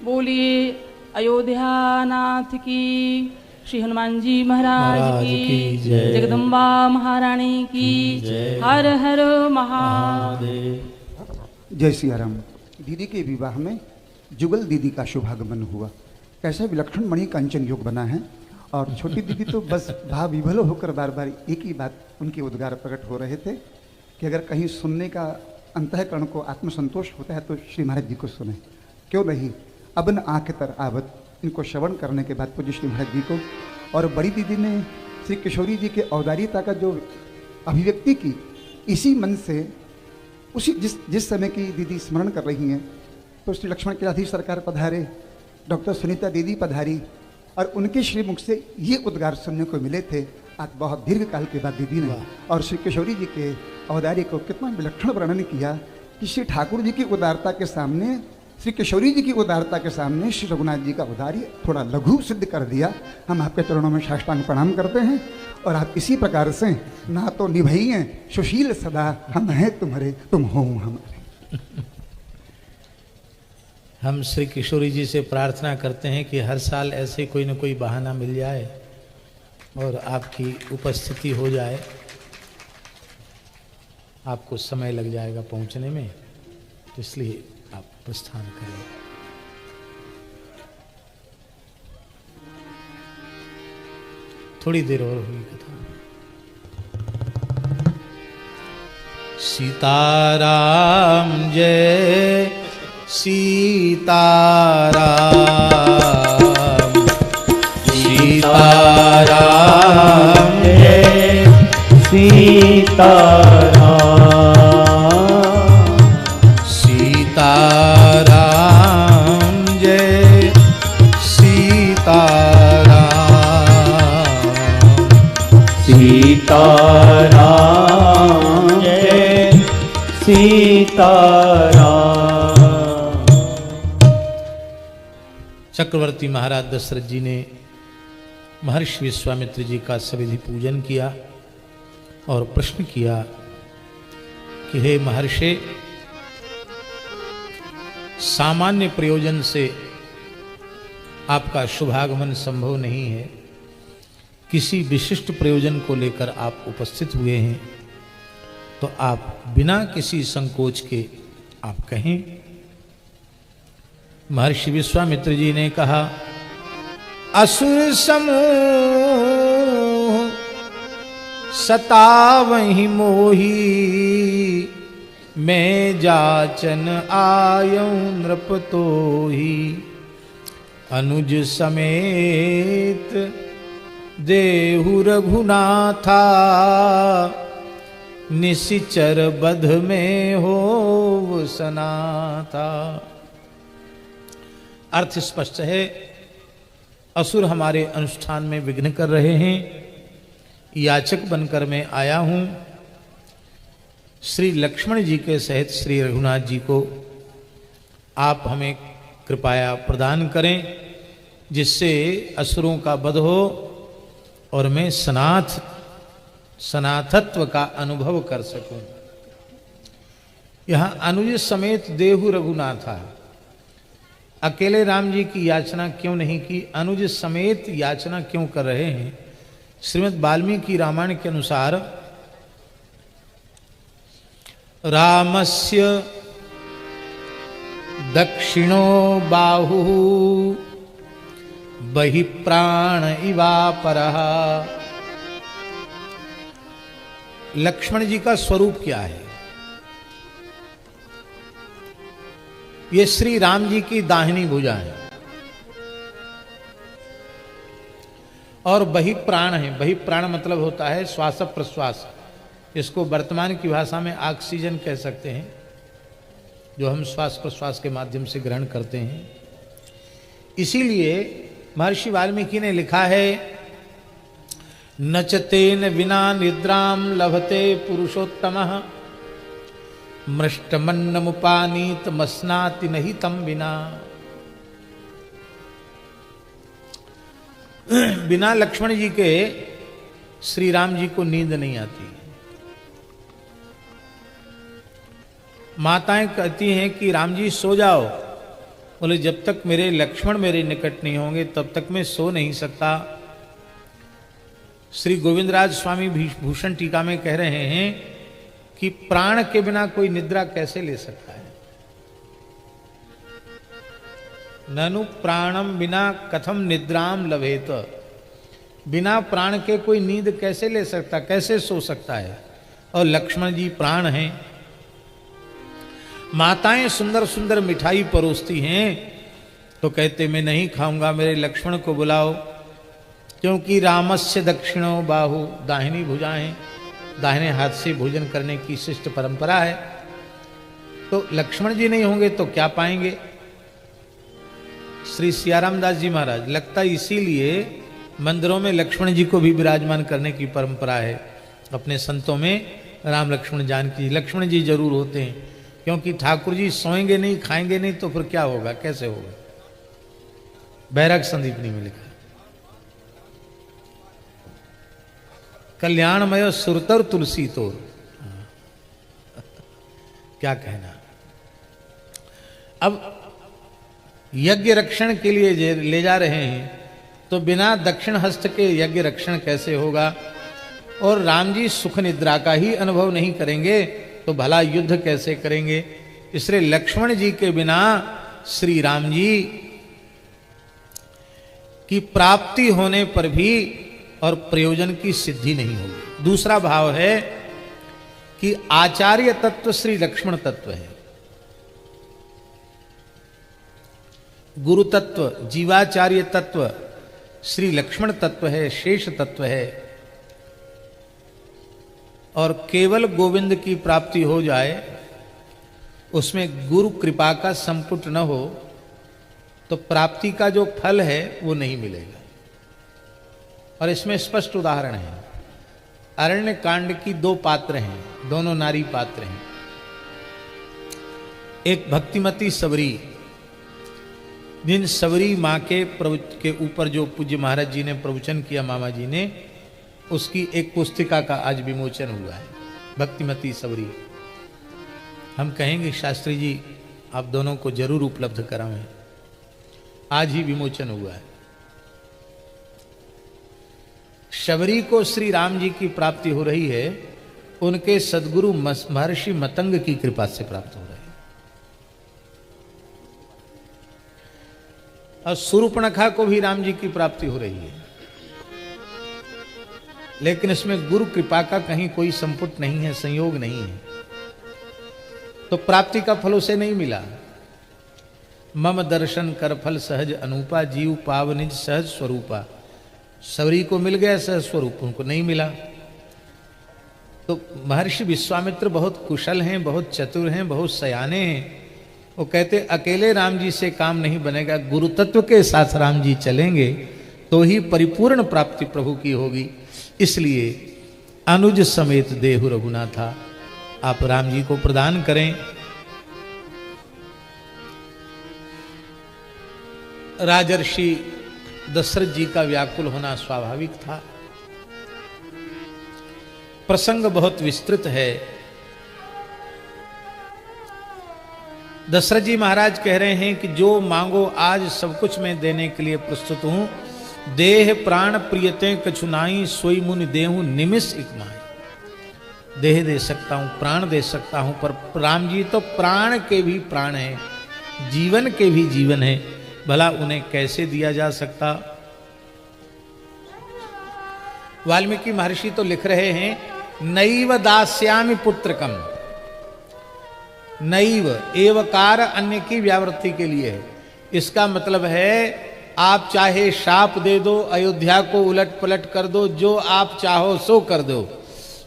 बोलिए अयोध्या नाथ की, श्री हनुमान जी महाराज की जय, जगदम्बा महारानी की हर हर महादेव। जय सिया राम। दीदी के विवाह में जुगल दीदी का शुभागमन हुआ। कैसा विलक्षण मणि कांचन योग बना है। और छोटी दीदी तो बस भाव विभल होकर बार बार एक ही बात उनके उद्गार प्रकट हो रहे थे कि अगर कहीं सुनने का अंतःकरण को आत्मसंतोष होता है तो श्री महाराज जी को सुने, क्यों नहीं। अब न आँख तर आवत, इनको श्रवण करने के बाद पूज्य श्री महाराज जी को। और बड़ी दीदी ने श्री किशोरी जी के औदार्यता का जो अभिव्यक्ति की, इसी मन से उसी जिस समय की दीदी स्मरण कर रही हैं, तो श्री लक्ष्मण किराधीश सरकार पधारे, डॉक्टर सुनीता दीदी पधारी, और उनके श्री मुख से ये उद्गार सुनने को मिले थे आज बहुत दीर्घ काल के बाद दीदी ने। और श्री किशोरी जी के औदार्य को कितना विलक्षण वर्णन किया कि श्री ठाकुर जी की उदारता के सामने, श्री किशोरी जी की उदारता के सामने श्री रघुनाथ जी का औदार्य थोड़ा लघु सिद्ध कर दिया। हम आपके चरणों में साष्टांग प्रणाम करते हैं और आप इसी प्रकार से ना तो निभइए सुशील सदा, हम हैं तुम्हारे तुम हो हमारे। हम श्री किशोरी जी से प्रार्थना करते हैं कि हर साल ऐसे कोई न कोई बहाना मिल जाए और आपकी उपस्थिति हो जाए। आपको समय लग जाएगा पहुंचने में, तो इसलिए आप प्रस्थान करें। थोड़ी देर और होगी कथा। सीताराम जय सीताराम, सीताराम जय सीताराम, सीताराम जय सीताराम, सीताराम जय सीताराम। चक्रवर्ती महाराज दशरथ जी ने महर्षि विश्वामित्र जी का सविधि पूजन किया और प्रश्न किया कि हे महर्षि, सामान्य प्रयोजन से आपका शुभागमन संभव नहीं है, किसी विशिष्ट प्रयोजन को लेकर आप उपस्थित हुए हैं, तो आप बिना किसी संकोच के आप कहें। महर्षि विश्वामित्र जी ने कहा, असुर समूह सतावहि मोही, मैं जाचन आयौ नृप तोहि, अनुज समेत देहु रघुनाथा, निशिचर बध में हो सनाथा। अर्थ स्पष्ट है, असुर हमारे अनुष्ठान में विघ्न कर रहे हैं, याचक बनकर मैं आया हूं। श्री लक्ष्मण जी के सहित श्री रघुनाथ जी को आप हमें कृपया प्रदान करें, जिससे असुरों का वध हो और मैं सनाथत्व का अनुभव कर सकूं। यहां अनुज समेत देहु रघुनाथा, अकेले राम जी की याचना क्यों नहीं की, अनुज समेत याचना क्यों कर रहे हैं? श्रीमद् वाल्मीकि रामायण के अनुसार रामस्य दक्षिणो बाहु बहि प्राण इवापरः। लक्ष्मण जी का स्वरूप क्या है? ये श्री राम जी की दाहिनी भुजा है और बहि प्राण है। बहि प्राण मतलब होता है श्वास प्रश्वास, इसको वर्तमान की भाषा में ऑक्सीजन कह सकते हैं, जो हम श्वास प्रश्वास के माध्यम से ग्रहण करते हैं। इसीलिए महर्षि वाल्मीकि ने लिखा है, नचतेन विना निद्राम लभते पुरुषोत्तमः, मृष्टमन्नमुपानीत मस्नाति नहीं तम बिना। बिना लक्ष्मण जी के श्री राम जी को नींद नहीं आती। माताएं कहती हैं कि राम जी सो जाओ, बोले जब तक मेरे लक्ष्मण मेरे निकट नहीं होंगे तब तक मैं सो नहीं सकता। श्री गोविंदराज स्वामी भूषण टीका में कह रहे हैं कि प्राण के बिना कोई निद्रा कैसे ले सकता है। ननु प्राणम बिना कथम निद्राम लभेत, बिना प्राण के कोई नींद कैसे ले सकता, कैसे सो सकता है? और लक्ष्मण जी प्राण हैं। माताएं सुंदर सुंदर मिठाई परोसती हैं तो कहते मैं नहीं खाऊंगा, मेरे लक्ष्मण को बुलाओ, क्योंकि रामस्य दक्षिणो बाहु, दाहिनी भुजाएं, दाहिने हाथ से भोजन करने की शिष्ट परंपरा है। तो लक्ष्मण जी नहीं होंगे तो क्या पाएंगे? श्री सियाराम दास जी महाराज, लगता इसीलिए मंदिरों में लक्ष्मण जी को भी विराजमान करने की परंपरा है। अपने संतों में राम लक्ष्मण जानकी, लक्ष्मण जी जरूर होते हैं, क्योंकि ठाकुर जी सोएंगे नहीं, खाएंगे नहीं तो फिर क्या होगा, कैसे होगा? बैराग संदीपनी में लिखा, कल्याणमय सुरतर तुलसी तोर। क्या कहना। अब यज्ञ रक्षण के लिए ले जा रहे हैं तो बिना दक्षिण हस्त के यज्ञ रक्षण कैसे होगा? और राम जी सुख निद्रा का ही अनुभव नहीं करेंगे तो भला युद्ध कैसे करेंगे? इसलिए लक्ष्मण जी के बिना श्री राम जी की प्राप्ति होने पर भी और प्रयोजन की सिद्धि नहीं होगी। दूसरा भाव है कि आचार्य तत्व श्री लक्ष्मण तत्व है, गुरु तत्व जीवाचार्य तत्व श्री लक्ष्मण तत्व है, शेष तत्व है। और केवल गोविंद की प्राप्ति हो जाए, उसमें गुरु कृपा का संपुट न हो, तो प्राप्ति का जो फल है वो नहीं मिलेगा। और इसमें स्पष्ट उदाहरण है। अरण्य कांड की 2 पात्र हैं, दोनों नारी पात्र हैं। एक भक्तिमती सबरी, जिन सबरी माँ के ऊपर जो पूज्य महाराज जी ने प्रवचन किया, मामा जी ने, उसकी एक पुस्तिका का आज विमोचन हुआ है, भक्तिमती सबरी। हम कहेंगे शास्त्री जी आप दोनों को जरूर उपलब्ध करावें, आज ही विमोचन हुआ है। शबरी को श्री राम जी की प्राप्ति हो रही है, उनके सदगुरु महर्षि मतंग की कृपा से प्राप्त हो रही है। और सूर्पणखा को भी राम जी की प्राप्ति हो रही है, लेकिन इसमें गुरु कृपा का कहीं कोई संपुट नहीं है, संयोग नहीं है, तो प्राप्ति का फल उसे नहीं मिला। मम दर्शन कर फल सहज अनूपा, जीव पाव निज सहज स्वरूपा। सबरी को मिल गया सहज स्वरूप, उनको नहीं मिला। तो महर्षि विश्वामित्र बहुत कुशल हैं, बहुत चतुर हैं, बहुत सयाने हैं। वो कहते अकेले राम जी से काम नहीं बनेगा, गुरु तत्व के साथ राम जी चलेंगे तो ही परिपूर्ण प्राप्ति प्रभु की होगी। इसलिए अनुज समेत देहु रघुनाथा, आप राम जी को प्रदान करें। राजर्षि दशरथ जी का व्याकुल होना स्वाभाविक था। प्रसंग बहुत विस्तृत है। दशरथ जी महाराज कह रहे हैं कि जो मांगो आज सब कुछ मैं देने के लिए प्रस्तुत हूं। देह प्राण प्रियते कछुनाई, सोई मुनि देहु निमिष इकमाई। देह दे सकता हूं, प्राण दे सकता हूं, पर राम जी तो प्राण के भी प्राण है, जीवन के भी जीवन है, भला उन्हें कैसे दिया जा सकता। वाल्मीकि महर्षि तो लिख रहे हैं नैव दास्यामि पुत्रकम। नैव एवकार अन्य की व्यावृत्ति के लिए है। इसका मतलब है आप चाहे शाप दे दो, अयोध्या को उलट पलट कर दो, जो आप चाहो सो कर दो,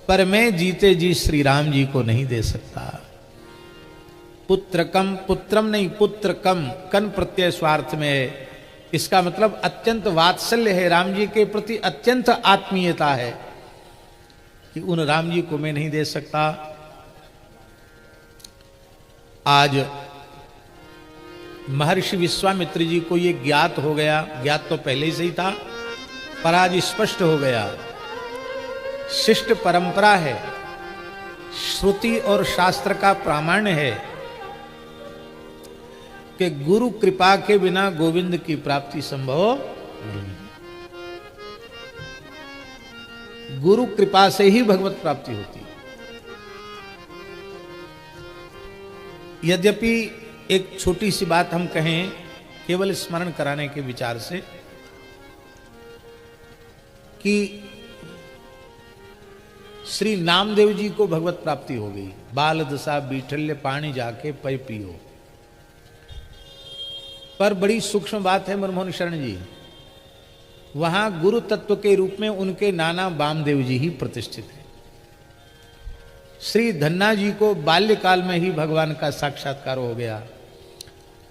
पर मैं जीते जी श्री राम जी को नहीं दे सकता। पुत्रकम, पुत्रम नहीं पुत्रकम, कन प्रत्यय स्वार्थ में है। इसका मतलब अत्यंत वात्सल्य है, राम जी के प्रति अत्यंत आत्मीयता है कि उन राम जी को मैं नहीं दे सकता। आज महर्षि विश्वामित्र जी को ये ज्ञात हो गया, ज्ञात तो पहले से ही था, पर आज स्पष्ट हो गया। शिष्ट परंपरा है, श्रुति और शास्त्र का प्रामाण्य है कि गुरु कृपा के बिना गोविंद की प्राप्ति संभव नहीं। गुरु कृपा से ही भगवत प्राप्ति होती है। यद्यपि एक छोटी सी बात हम कहें केवल स्मरण कराने के विचार से कि श्री नामदेव जी को भगवत प्राप्ति हो गई। बाल दशा बीठल्य पानी जाके पय पियो। पर बड़ी सूक्ष्म बात है मनमोहन शरण जी, वहां गुरु तत्व के रूप में उनके नाना वामदेव जी ही प्रतिष्ठित है। श्री धन्ना जी को बाल्यकाल में ही भगवान का साक्षात्कार हो गया,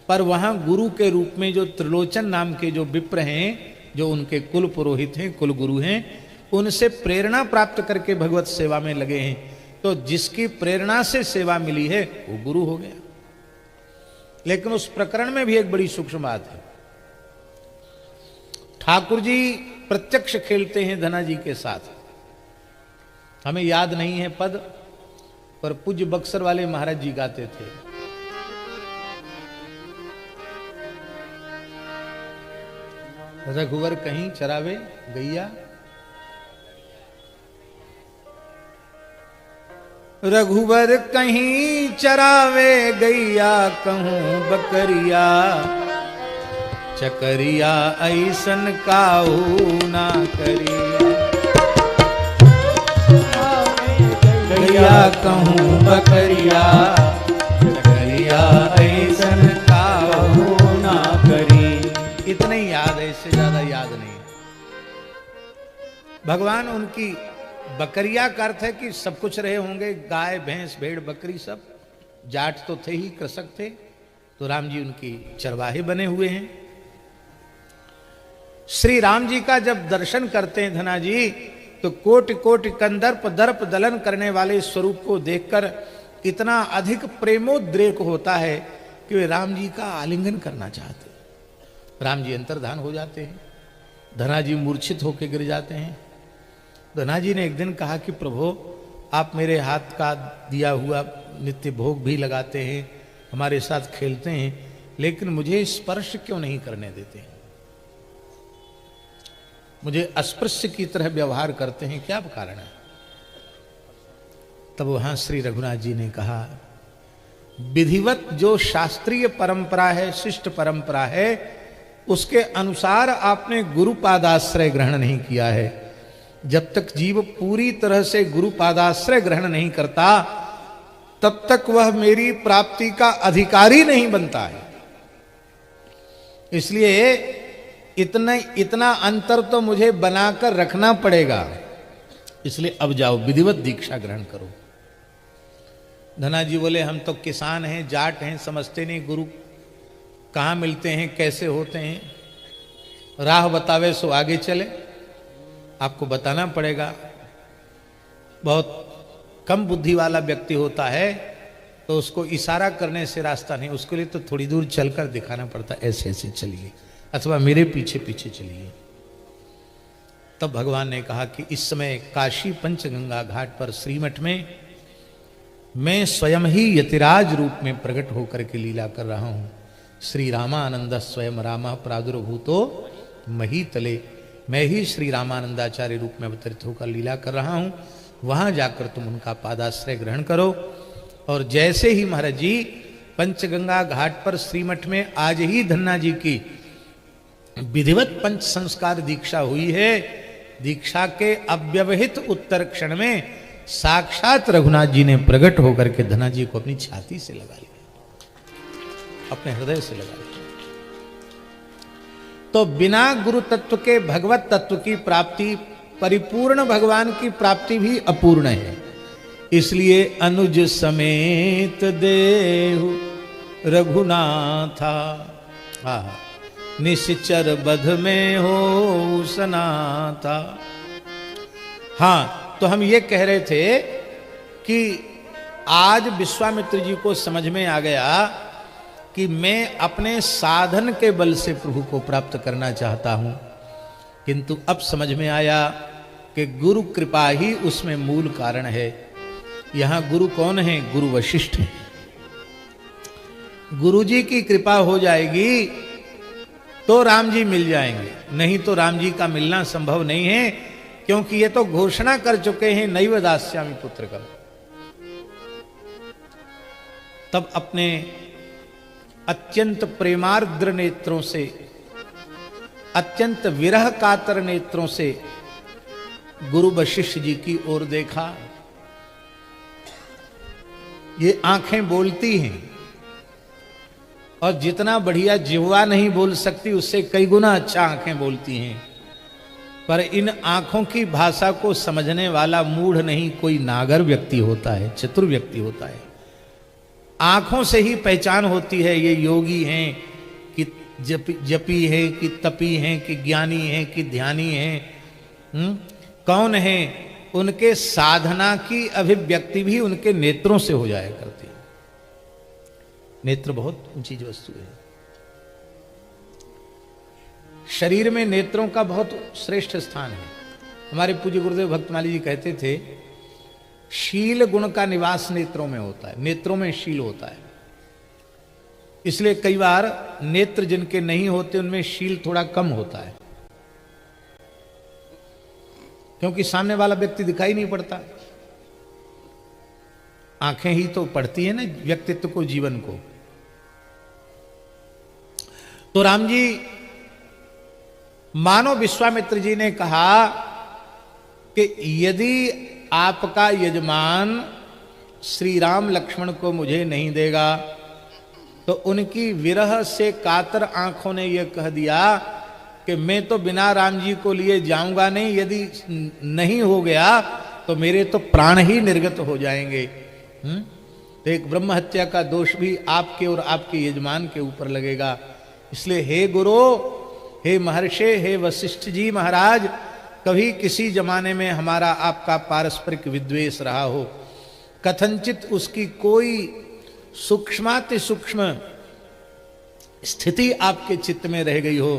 पर वहां गुरु के रूप में जो त्रिलोचन नाम के जो विप्र हैं, जो उनके कुल पुरोहित हैं, कुल गुरु हैं, उनसे प्रेरणा प्राप्त करके भगवत सेवा में लगे हैं। तो जिसकी प्रेरणा से सेवा मिली है वो गुरु हो गया। लेकिन उस प्रकरण में भी एक बड़ी सूक्ष्म बात है। ठाकुर जी प्रत्यक्ष खेलते हैं धना जी के साथ, हमें याद नहीं है पद, पर पूज्य बक्सर वाले महाराज जी गाते थे। रघुवर कहीं चरावे गैया, रघुवर कहीं चरावे गैया, कहूं बकरिया चकरिया ऐसन काऊ ना करिया। क्या कहूँ बकरिया, बकरिया ऐसन काहू ना करी। इतना ही याद है, इससे ज्यादा याद नहीं। भगवान उनकी बकरिया का अर्थ है कि सब कुछ रहे होंगे, गाय भैंस भेड़ बकरी सब। जाट तो थे ही, कृषक थे, तो राम जी उनकी चरवाहे बने हुए हैं। श्री राम जी का जब दर्शन करते हैं धना जी, तो कोटि कोटि कंदर्प दर्प दलन करने वाले स्वरूप को देखकर इतना अधिक प्रेमोद्रेक होता है कि वे राम जी का आलिंगन करना चाहते हैं। राम जी अंतर्धान हो जाते हैं, धना जी मूर्छित होकर गिर जाते हैं। धना जी ने एक दिन कहा कि प्रभु, आप मेरे हाथ का दिया हुआ नित्य भोग भी लगाते हैं, हमारे साथ खेलते हैं, लेकिन मुझे स्पर्श क्यों नहीं करने देते? मुझे अस्पृश्य की तरह व्यवहार करते हैं, क्या कारण है? तब वहां श्री रघुनाथ जी ने कहा, विधिवत जो शास्त्रीय परंपरा है, शिष्ट परंपरा है, उसके अनुसार आपने गुरुपादाश्रय ग्रहण नहीं किया है। जब तक जीव पूरी तरह से गुरुपादाश्रय ग्रहण नहीं करता, तब तक वह मेरी प्राप्ति का अधिकारी नहीं बनता है। इसलिए इतना अंतर तो मुझे बनाकर रखना पड़ेगा। इसलिए अब जाओ, विधिवत दीक्षा ग्रहण करो। धना जी बोले, हम तो किसान हैं, जाट हैं, समझते नहीं गुरु कहाँ मिलते हैं, कैसे होते हैं। राह बतावे सो आगे चले, आपको बताना पड़ेगा। बहुत कम बुद्धि वाला व्यक्ति होता है तो उसको इशारा करने से रास्ता नहीं, उसके लिए तो थोड़ी दूर चलकर दिखाना पड़ता है, ऐसे ऐसे चलिए, अथवा मेरे पीछे पीछे चलिए। तब भगवान ने कहा कि इस समय काशी पंचगंगा घाट पर श्रीमठ में मैं स्वयं ही यतिराज रूप में प्रकट होकर के लीला कर रहा हूं। श्री रामानंद स्वयं राम प्रादुर्भूतो मही तले, मैं ही श्री रामानंदाचार्य रूप में अवतरित होकर लीला कर रहा हूं। वहां जाकर तुम उनका पादाश्रय ग्रहण करो। और जैसे ही महाराज जी पंचगंगा घाट पर श्रीमठ में आज ही धन्ना जी की विधिवत पंच संस्कार दीक्षा हुई है, दीक्षा के अव्यवहित उत्तर क्षण में साक्षात रघुनाथ जी ने प्रकट होकर के धना जी को अपनी छाती से लगा लिया, अपने हृदय से लगा लिया। तो बिना गुरु तत्व के भगवत तत्व की प्राप्ति, परिपूर्ण भगवान की प्राप्ति भी अपूर्ण है। इसलिए अनुज समेत देहु रघुनाथा, निश्चर बध में हो सनाथा। हाँ, तो हम ये कह रहे थे कि आज विश्वामित्र जी को समझ में आ गया कि मैं अपने साधन के बल से प्रभु को प्राप्त करना चाहता हूं, किंतु अब समझ में आया कि गुरु कृपा ही उसमें मूल कारण है। यहां गुरु कौन है? गुरु वशिष्ठ है। गुरु जी की कृपा हो जाएगी तो राम जी मिल जाएंगे, नहीं तो राम जी का मिलना संभव नहीं है, क्योंकि ये तो घोषणा कर चुके हैं नैव दास्यामि पुत्रकम। तब अपने अत्यंत प्रेमार्द्र नेत्रों से, अत्यंत विरह कातर नेत्रों से गुरु वशिष्ठ जी की ओर देखा। ये आंखें बोलती हैं, और जितना बढ़िया जिह्वा नहीं बोल सकती, उससे कई गुना अच्छा आंखें बोलती हैं। पर इन आंखों की भाषा को समझने वाला मूढ़ नहीं, कोई नागर व्यक्ति होता है, चतुर व्यक्ति होता है। आंखों से ही पहचान होती है ये योगी हैं कि जपी है, कि तपी हैं, कि ज्ञानी हैं, कि ध्यानी हैं। कौन है? उनके साधना की अभिव्यक्ति भी उनके नेत्रों से हो जाया करती है। नेत्र बहुत ऊंची वस्तु है। शरीर में नेत्रों का बहुत श्रेष्ठ स्थान है। हमारे पूज्य गुरुदेव भक्तमाली जी कहते थे, शील गुण का निवास नेत्रों में होता है, नेत्रों में शील होता है। इसलिए कई बार नेत्र जिनके नहीं होते उनमें शील थोड़ा कम होता है, क्योंकि सामने वाला व्यक्ति दिखाई नहीं पड़ता। आंखें ही तो पढ़ती है ना व्यक्तित्व को, जीवन को। तो राम जी, मानो विश्वामित्र जी ने कहा कि यदि आपका यजमान श्री राम लक्ष्मण को मुझे नहीं देगा, तो उनकी विरह से कातर आंखों ने यह कह दिया कि मैं तो बिना राम जी को लिए जाऊंगा नहीं, यदि नहीं हो गया तो मेरे तो प्राण ही निर्गत हो जाएंगे। तो एक ब्रह्म हत्या का दोष भी आपके और आपके यजमान के ऊपर लगेगा। इसलिए हे गुरु, हे महर्षि, हे वशिष्ठ जी महाराज, कभी किसी जमाने में हमारा आपका पारस्परिक विद्वेष रहा हो, कथनचित उसकी कोई सूक्ष्माति सूक्ष्म स्थिति आपके चित्त में रह गई हो,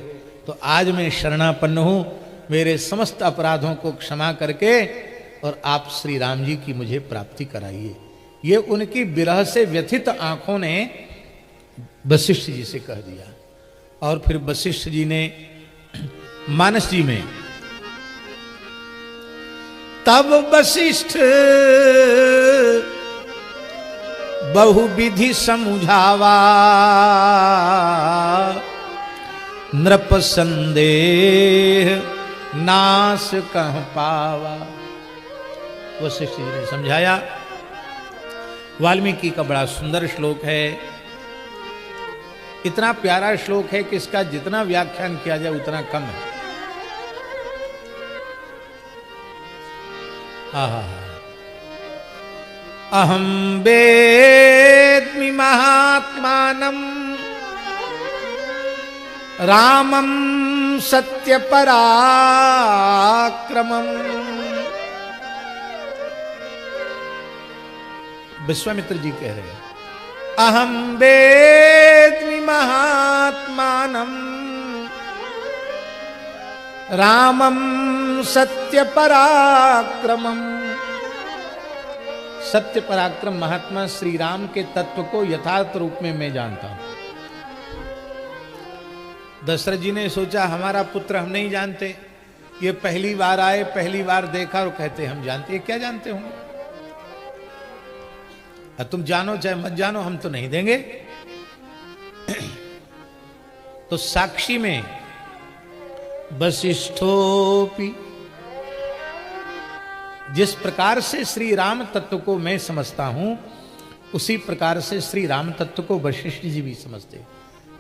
तो आज मैं शरणापन्न हूं, मेरे समस्त अपराधों को क्षमा करके और आप श्री राम जी की मुझे प्राप्ति कराइए। ये उनकी विरह से व्यथित आंखों ने वशिष्ठ जी से कह दिया। और फिर वशिष्ठ जी ने मानस जी में, तब वशिष्ठ बहुविधि समुझावा, नृप संदेह नाश कह पावा। वशिष्ठ जी ने समझाया। वाल्मीकि का बड़ा सुंदर श्लोक है, इतना प्यारा श्लोक है कि इसका जितना व्याख्यान किया जाए उतना कम है। अहम वेद्मि महात्मानं रामं सत्य पराक्रमं। विश्वामित्र जी कह रहे हैं, अहम वेद्मि महात्मानं रामं सत्य पराक्रमं। सत्य पराक्रम महात्मा श्री राम के तत्व को यथार्थ रूप में मैं जानता हूं। दशरथ जी ने सोचा हमारा पुत्र हम नहीं जानते, ये पहली बार आए, पहली बार देखा और कहते हम जानते। क्या जानते होंगे? तुम जानो चाहे मत जानो, हम तो नहीं देंगे। तो साक्षी में वशिष्ठोपि, जिस प्रकार से श्री राम तत्व को मैं समझता हूं, उसी प्रकार से श्री राम तत्व को वशिष्ठ जी भी समझते।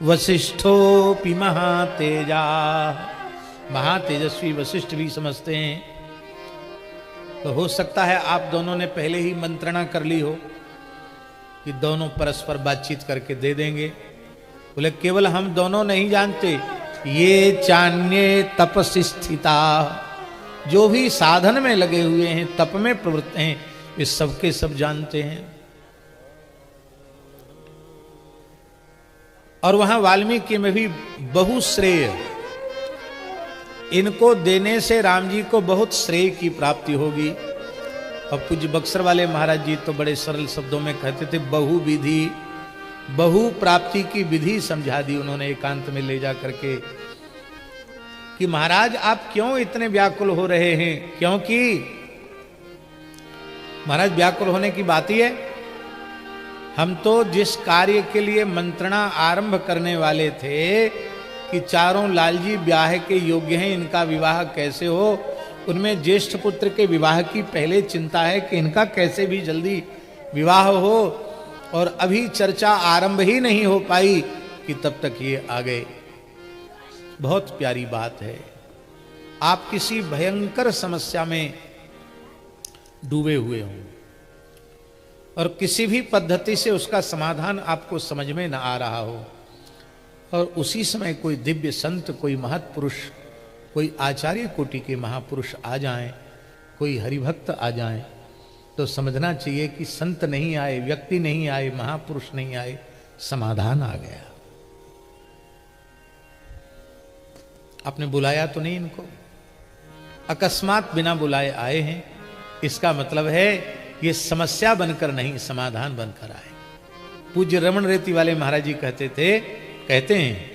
वशिष्ठोपि महातेजा, महातेजस्वी वशिष्ठ भी समझते हैं। तो हो सकता है आप दोनों ने पहले ही मंत्रणा कर ली हो कि दोनों परस्पर बातचीत करके दे देंगे। बोले केवल हम दोनों नहीं जानते, ये चान्ये तपसि स्थिता, जो भी साधन में लगे हुए हैं, तप में प्रवृत्त हैं, वे सबके सब जानते हैं। और वहां वाल्मीकि में भी बहुश्रेय, इनको देने से राम जी को बहुत श्रेय की प्राप्ति होगी। और पूज्य बक्सर वाले महाराज जी तो बड़े सरल शब्दों में कहते थे, बहु विधि, बहु प्राप्ति की विधि समझा दी उन्होंने एकांत में ले जा करके कि महाराज आप क्यों इतने व्याकुल हो रहे हैं? क्योंकि महाराज व्याकुल होने की बात ही है, हम तो जिस कार्य के लिए मंत्रणा आरंभ करने वाले थे कि चारों लालजी ब्याह के योग्य हैं, इनका विवाह कैसे हो, उनमें ज्येष्ठ पुत्र के विवाह की पहले चिंता है कि इनका कैसे भी जल्दी विवाह हो, और अभी चर्चा आरंभ ही नहीं हो पाई कि तब तक ये आ गए। बहुत प्यारी बात है। आप किसी भयंकर समस्या में डूबे हुए हों और किसी भी पद्धति से उसका समाधान आपको समझ में न आ रहा हो, और उसी समय कोई दिव्य संत, कोई महत्पुरुष, कोई आचार्य कोटि के महापुरुष आ जाएं, कोई हरिभक्त आ जाएं, तो समझना चाहिए कि संत नहीं आए, व्यक्ति नहीं आए, महापुरुष नहीं आए, समाधान आ गया। आपने बुलाया तो नहीं इनको, अकस्मात बिना बुलाए आए हैं। इसका मतलब है ये समस्या बनकर नहीं, समाधान बनकर आए। पूज्य रमण रेती वाले महाराज जी कहते हैं,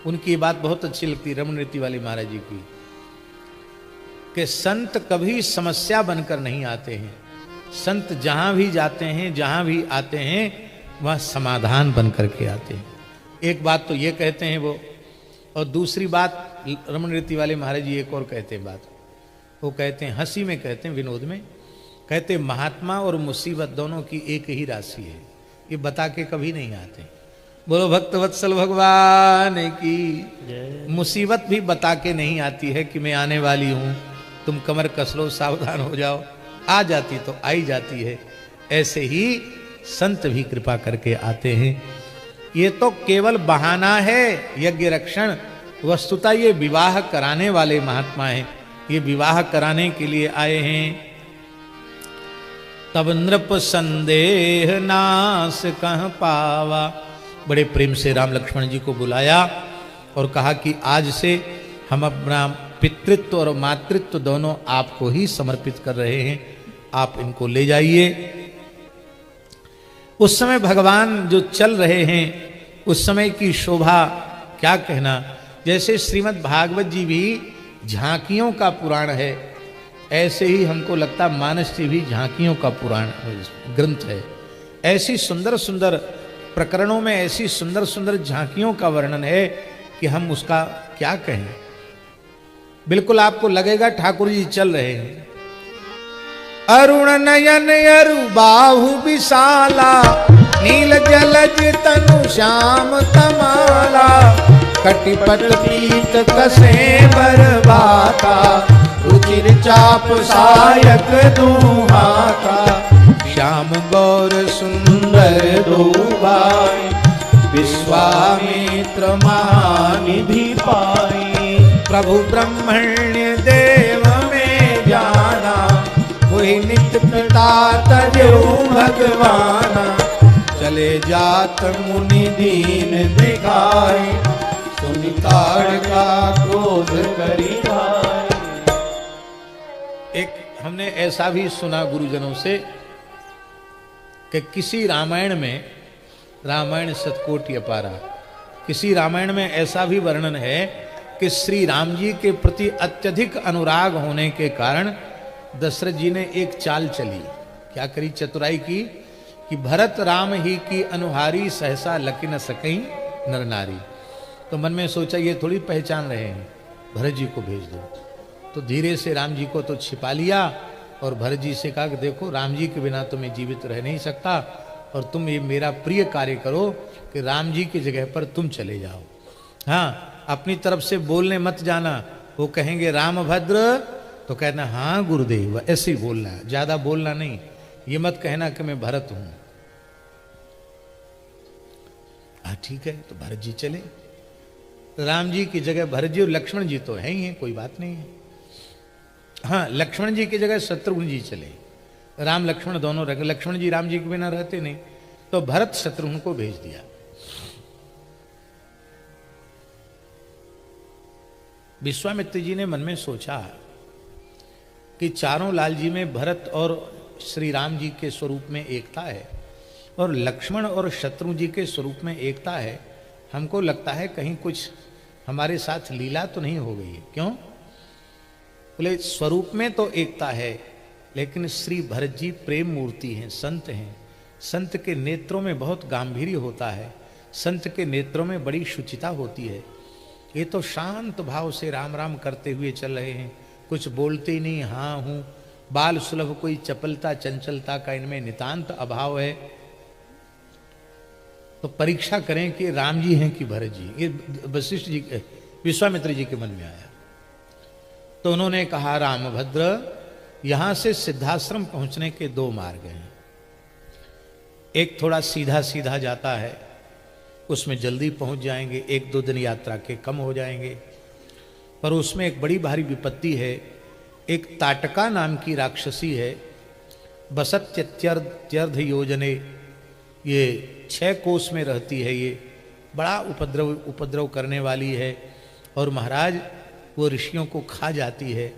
उनकी बात बहुत अच्छी लगती है रमण रेती वाले महाराज जी की, कि संत कभी समस्या बनकर नहीं आते हैं। संत जहां भी जाते हैं, जहां भी आते हैं, वह समाधान बनकर के आते हैं। एक बात तो ये कहते हैं वो, और दूसरी बात रमण रेती वाले महाराज जी एक और कहते हैं बात, वो कहते हैं, हंसी में कहते हैं, विनोद में, कहते महात्मा और मुसीबत दोनों की एक ही राशि है, ये बता के कभी नहीं आते। बोलो भक्त वत्सल भगवान की। मुसीबत भी बता के नहीं आती है कि मैं आने वाली हूं, तुम कमर कस लो, सावधान हो जाओ। आ जाती तो आई जाती है। ऐसे ही संत भी कृपा करके आते हैं। ये तो केवल बहाना है यज्ञ रक्षण, वस्तुतः ये विवाह कराने वाले महात्मा हैं, ये विवाह कराने के लिए आए हैं। तब नृप संदेह नाश कह पावा, बड़े प्रेम से राम लक्ष्मण जी को बुलाया और कहा कि आज से हम अपना पितृत्व और मातृत्व दोनों आपको ही समर्पित कर रहे हैं, आप इनको ले जाइए। उस समय भगवान जो चल रहे हैं, उस समय की शोभा क्या कहना। जैसे श्रीमद् भागवत जी भी झांकियों का पुराण है, ऐसे ही हमको लगता मानस जी भी झांकियों का पुराण ग्रंथ है। ऐसी सुंदर सुंदर प्रकरणों में ऐसी सुंदर सुंदर झांकियों का वर्णन है कि हम उसका क्या कहें। बिल्कुल आपको लगेगा ठाकुर जी चल रहे हैं। अरुण नयन अरु बाहु विशाला, नील जलज तनु श्याम तमाला, कटिपट पीत कसे बरबाता, रुचिर चाप सायक दुहाता, श्याम गौर सुंदर दोबाई, विश्वामित्र महानिधि पाई, प्रभु ब्रह्मण्य देव में जाना, वही नित्य पिता तजो भगवाना, चले जात मुनि दीन दिखाई, सुनिताड़ का क्रोध करी भाई। एक हमने ऐसा भी सुना गुरुजनों से कि किसी रामायण में, रामायण सतकोटि अपारा, किसी रामायण में ऐसा भी वर्णन है कि श्री राम जी के प्रति अत्यधिक अनुराग होने के कारण दशरथ जी ने एक चाल चली। क्या करी? चतुराई की कि भरत राम ही की अनुहारी, सहसा लकी न सकई नर नारी। तो मन में सोचा ये थोड़ी पहचान रहे हैं, भरत जी को भेज दो। तो धीरे से राम जी को तो छिपा लिया और भरत जी से कहा कि देखो राम जी के बिना तो मैं जीवित रह नहीं सकता, और तुम ये मेरा प्रिय कार्य करो कि राम जी की जगह पर तुम चले जाओ। हाँ, अपनी तरफ से बोलने मत जाना। वो कहेंगे रामभद्र तो कहना हाँ गुरुदेव, ऐसे ही बोलना, ज्यादा बोलना नहीं। ये मत कहना कि मैं भरत हूं। हाँ ठीक है, तो भरत जी चले। राम जी की जगह भरत जी और लक्ष्मण जी तो है ही हैं, कोई बात नहीं है। हाँ, लक्ष्मण जी की जगह शत्रुघ्न जी चले। राम लक्ष्मण दोनों रह, लक्ष्मण जी राम जी के बिना रहते नहीं, तो भरत शत्रुघ्न को भेज दिया। विश्वामित्र जी ने मन में सोचा कि चारों लाल जी में भरत और श्री राम जी के स्वरूप में एकता है और लक्ष्मण और शत्रुघ्न जी के स्वरूप में एकता है। हमको लगता है कहीं कुछ हमारे साथ लीला तो नहीं हो गई है। क्यों? बोले स्वरूप में तो एकता है, लेकिन श्री भरत जी प्रेम मूर्ति हैं, संत हैं। संत के नेत्रों में बहुत गांधीर्य होता है, संत के नेत्रों में बड़ी शुचिता होती है। ये तो शांत भाव से राम राम करते हुए चल रहे हैं, कुछ बोलते ही नहीं, हाँ हूं। बाल सुलभ कोई चपलता चंचलता का इनमें नितांत अभाव है। तो परीक्षा करें कि राम जी हैं कि भरत जी। ये वशिष्ठ जी, विश्वामित्र जी के मन में आया। तो उन्होंने कहा रामभद्र, यहां से सिद्धाश्रम पहुंचने के दो मार्ग हैं। एक थोड़ा सीधा सीधा जाता है, उसमें जल्दी पहुंच जाएंगे, 1-2 दिन यात्रा के कम हो जाएंगे। पर उसमें एक बड़ी भारी विपत्ति है। एक ताटका नाम की राक्षसी है, बसत्यत्यर्ध योजने, ये 6 कोस में रहती है। ये बड़ा उपद्रव करने वाली है और महाराज वो ऋषियों को खा जाती है।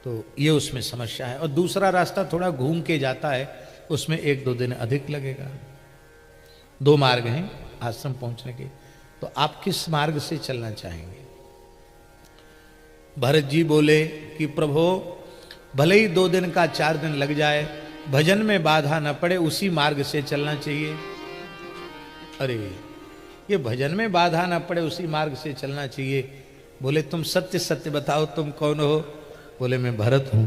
तो ये उसमें समस्या है। और दूसरा रास्ता थोड़ा घूम के जाता है, उसमें 1-2 दिन अधिक लगेगा। 2 मार्ग हैं आश्रम पहुंचने के। तो आप किस मार्ग से चलना चाहेंगे? भरत जी बोले कि प्रभु भले ही 2 दिन का 4 दिन लग जाए, भजन में बाधा न पड़े, उसी मार्ग से चलना चाहिए। अरे ये भजन में बाधा न पड़े उसी मार्ग से चलना चाहिए। बोले तुम सत्य सत्य बताओ, तुम कौन हो? बोले मैं भरत हूं।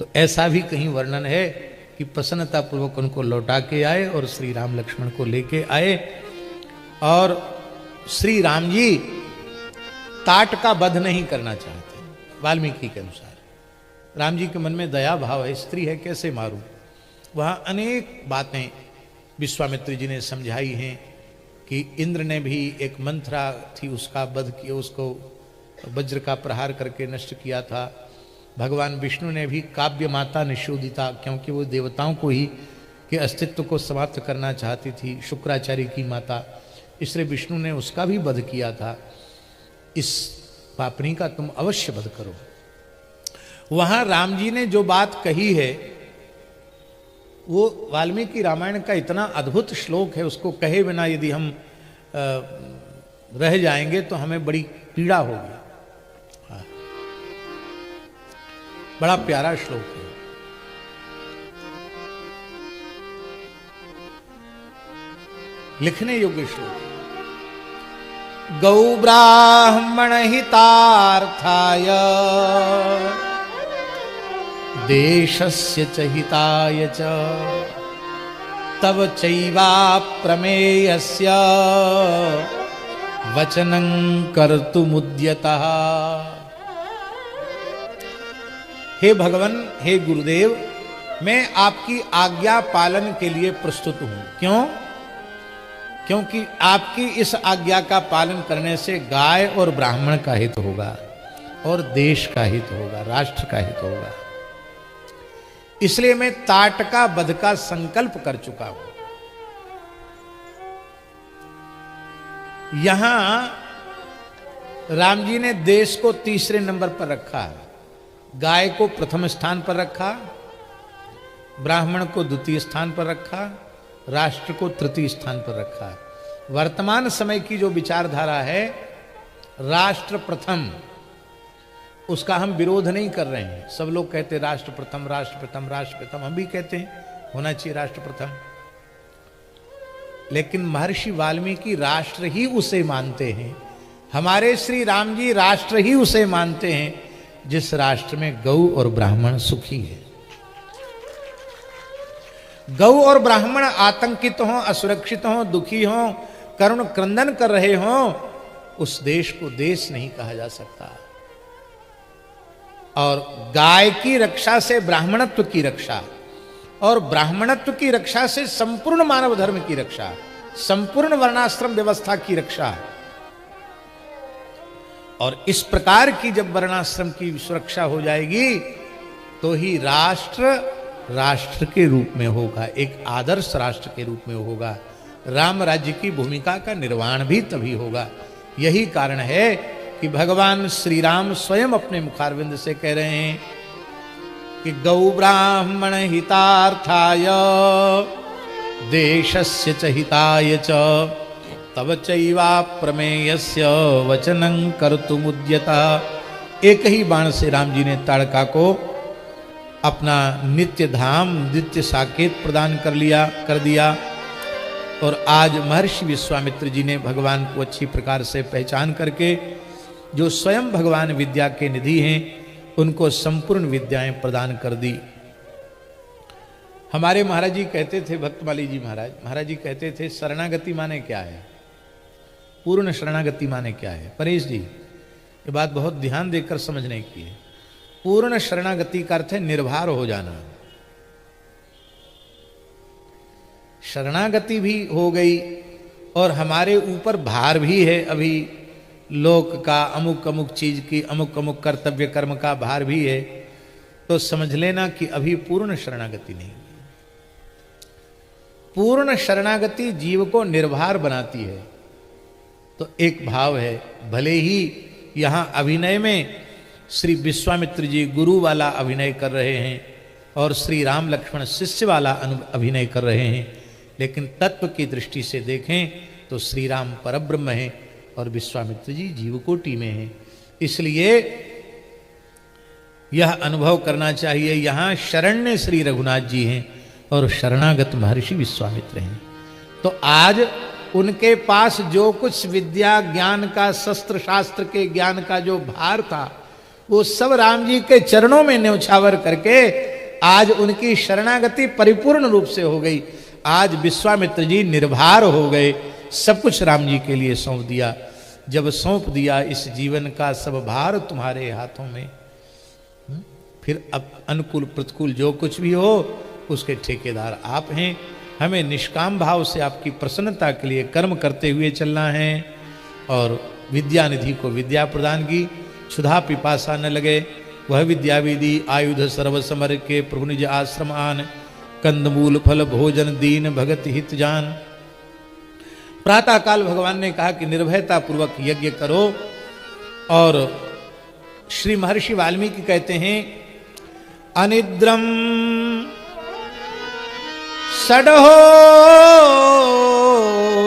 तो ऐसा भी कहीं वर्णन है कि प्रसन्नता पूर्वक उनको लौटा के आए और श्री राम लक्ष्मण को लेके आए। और श्री राम जी ताट का वध नहीं करना चाहते वाल्मीकि के अनुसार। राम जी के मन में दया भाव है, स्त्री है कैसे मारूं। वहां अनेक बातें विश्वामित्र जी ने समझाई हैं कि इंद्र ने भी एक मंथरा थी उसका वध किया, उसको वज्र का प्रहार करके नष्ट किया था। भगवान विष्णु ने भी काव्य माता निशोदिता, क्योंकि वो देवताओं को ही के अस्तित्व को समाप्त करना चाहती थी, शुक्राचार्य की माता, इसलिए विष्णु ने उसका भी वध किया था। इस पापनी का तुम अवश्य वध करो। वहां राम जी ने जो बात कही है वो वाल्मीकि रामायण का इतना अद्भुत श्लोक है, उसको कहे बिना यदि हम रह जाएंगे तो हमें बड़ी पीड़ा होगी। बड़ा प्यारा श्लोक है। लिखने योग्य श्लोक। गौ ब्राह्मण हितार्थाय देशस्य च हिताय च तव चैवा प्रमेयस्य वचनं कर्तुमुद्यतः। हे भगवान, हे गुरुदेव, मैं आपकी आज्ञा पालन के लिए प्रस्तुत हूं। क्यों? क्योंकि आपकी इस आज्ञा का पालन करने से गाय और ब्राह्मण का हित होगा और देश का हित होगा, राष्ट्र का हित होगा। इसलिए मैं ताटका वध का संकल्प कर चुका हूं। यहां राम जी ने देश को तीसरे नंबर पर रखा है, गाय को प्रथम स्थान पर रखा, ब्राह्मण को द्वितीय स्थान पर रखा, राष्ट्र को तृतीय स्थान पर रखा। वर्तमान समय की जो विचारधारा है राष्ट्र प्रथम, उसका हम विरोध नहीं कर रहे हैं। सब लोग कहते हैं राष्ट्र प्रथम, राष्ट्र प्रथम, राष्ट्र प्रथम। हम भी कहते हैं होना चाहिए राष्ट्र प्रथम, लेकिन महर्षि वाल्मीकि राष्ट्र ही उसे मानते हैं। हमारे श्री राम जी राष्ट्र ही उसे मानते हैं जिस राष्ट्र में गौ और ब्राह्मण सुखी है। गौ और ब्राह्मण आतंकित हों, असुरक्षित हों, दुखी हों, करुण क्रंदन कर रहे हों, उस देश को देश नहीं कहा जा सकता। और गाय की रक्षा से ब्राह्मणत्व की रक्षा, और ब्राह्मणत्व की रक्षा से संपूर्ण मानव धर्म की रक्षा, संपूर्ण वर्णाश्रम व्यवस्था की रक्षा। और इस प्रकार की जब वर्णाश्रम की सुरक्षा हो जाएगी तो ही राष्ट्र राष्ट्र के रूप में होगा, एक आदर्श राष्ट्र के रूप में होगा। राम राज्य की भूमिका का निर्वहन भी तभी होगा। यही कारण है कि भगवान श्री राम स्वयं अपने मुखारविंद से कह रहे हैं कि गौ ब्राह्मण हितार्थाय देशस्य च हिताय च तव चैवा प्रमेयस्य वचनं कर्तुमुद्यता। एक ही बाण से राम जी ने ताड़का को अपना नित्य धाम, नित्य साकेत प्रदान कर दिया। और आज महर्षि विश्वामित्र जी ने भगवान को अच्छी प्रकार से पहचान करके, जो स्वयं भगवान विद्या के निधि हैं, उनको संपूर्ण विद्याएं प्रदान कर दी। हमारे महाराज जी कहते थे, भक्तमाली जी महाराज जी कहते थे, शरणागति माने क्या है, पूर्ण शरणागति माने क्या है। परेश जी, ये बात बहुत ध्यान देकर समझने की है। पूर्ण शरणागति का अर्थ है निर्भर हो जाना। शरणागति भी हो गई और हमारे ऊपर भार भी है, अभी लोक का अमुक अमुक चीज की, अमुक अमुक कर्तव्य कर्म का भार भी है, तो समझ लेना कि अभी पूर्ण शरणागति नहीं। पूर्ण शरणागति जीव को निर्भर बनाती है। तो एक भाव है, भले ही यहां अभिनय में श्री विश्वामित्र जी गुरु वाला अभिनय कर रहे हैं और श्री राम लक्ष्मण शिष्य वाला अभिनय कर रहे हैं, लेकिन तत्व की दृष्टि से देखें तो श्री राम परब्रह्म हैं और विश्वामित्र जी जीवकोटि में हैं। इसलिए यह अनुभव करना चाहिए। यहां शरण्य श्री रघुनाथ जी हैं और शरणागत महर्षि विश्वामित्र हैं। तो आज उनके पास जो कुछ विद्या ज्ञान का, शस्त्र शास्त्र के ज्ञान का जो भार था, वो सब राम जी के चरणों में न्यौछावर करके आज उनकी शरणागति परिपूर्ण रूप से हो गई। आज विश्वामित्र जी निर्भर हो गए, सब कुछ राम जी के लिए सौंप दिया। जब सौंप दिया, इस जीवन का सब भार तुम्हारे हाथों में, फिर अब अनुकूल प्रतिकूल जो कुछ भी हो उसके ठेकेदार आप हैं। हमें निष्काम भाव से आपकी प्रसन्नता के लिए कर्म करते हुए चलना है। और विद्या निधि को विद्या प्रदान की, क्षुधा पिपासा न लगे, वह विद्या विधि आयुध सर्व समर के, प्रभु निज आश्रम आन, कंदमूल फल भोजन दीन भगत हित जान। प्रातः काल भगवान ने कहा कि निर्भयता पूर्वक यज्ञ करो। और श्री महर्षि वाल्मीकि कहते हैं, अनिद्रम षडहो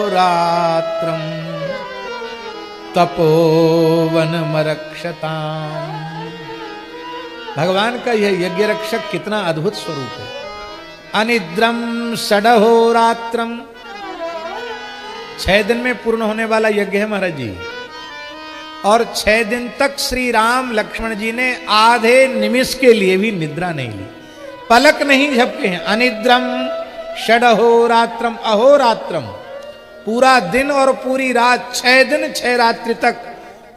रात्रम तपोवन मरक्षताम। भगवान का यह यज्ञ रक्षक कितना अद्भुत स्वरूप है। अनिद्रम षडहो रात्रम, 6 दिन में पूर्ण होने वाला यज्ञ है महाराज जी। और 6 दिन तक श्री राम लक्ष्मण जी ने आधे निमिष के लिए भी निद्रा नहीं ली, पलक नहीं झपके हैं। अनिद्रम षडहोरात्रम अहोरात्रम, पूरा दिन और पूरी रात, 6 दिन 6 रात्रि तक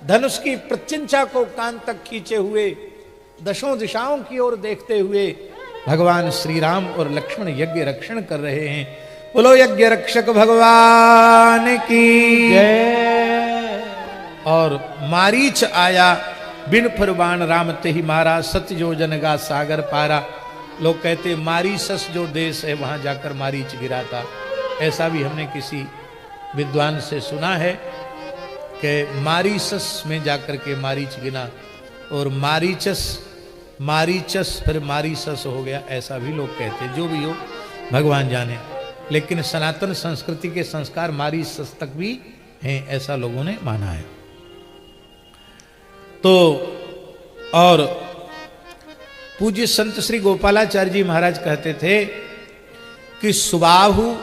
धनुष की प्रत्यंचा को कान तक खींचे हुए, दशों दिशाओं की ओर देखते हुए भगवान श्री राम और लक्ष्मण यज्ञ रक्षण कर रहे हैं। बोलो यज्ञ रक्षक भगवान की जय। और मारीच आया, बिन फुरबान राम तेहि मारा, सत्य जो जनगा सागर पारा। लोग कहते मारीसस जो देश है वहां जाकर मारीच गिरा था। ऐसा भी हमने किसी विद्वान से सुना है कि मारीसस में जाकर के मारीच गिना, और मारीचस फिर मारीसस हो गया, ऐसा भी लोग कहते हैं। जो भी हो भगवान जाने, लेकिन सनातन संस्कृति के संस्कार मारीसस तक भी हैं, ऐसा लोगों ने माना है। तो और पूज्य संत श्री गोपालाचार्य जी महाराज कहते थे कि सुबाहु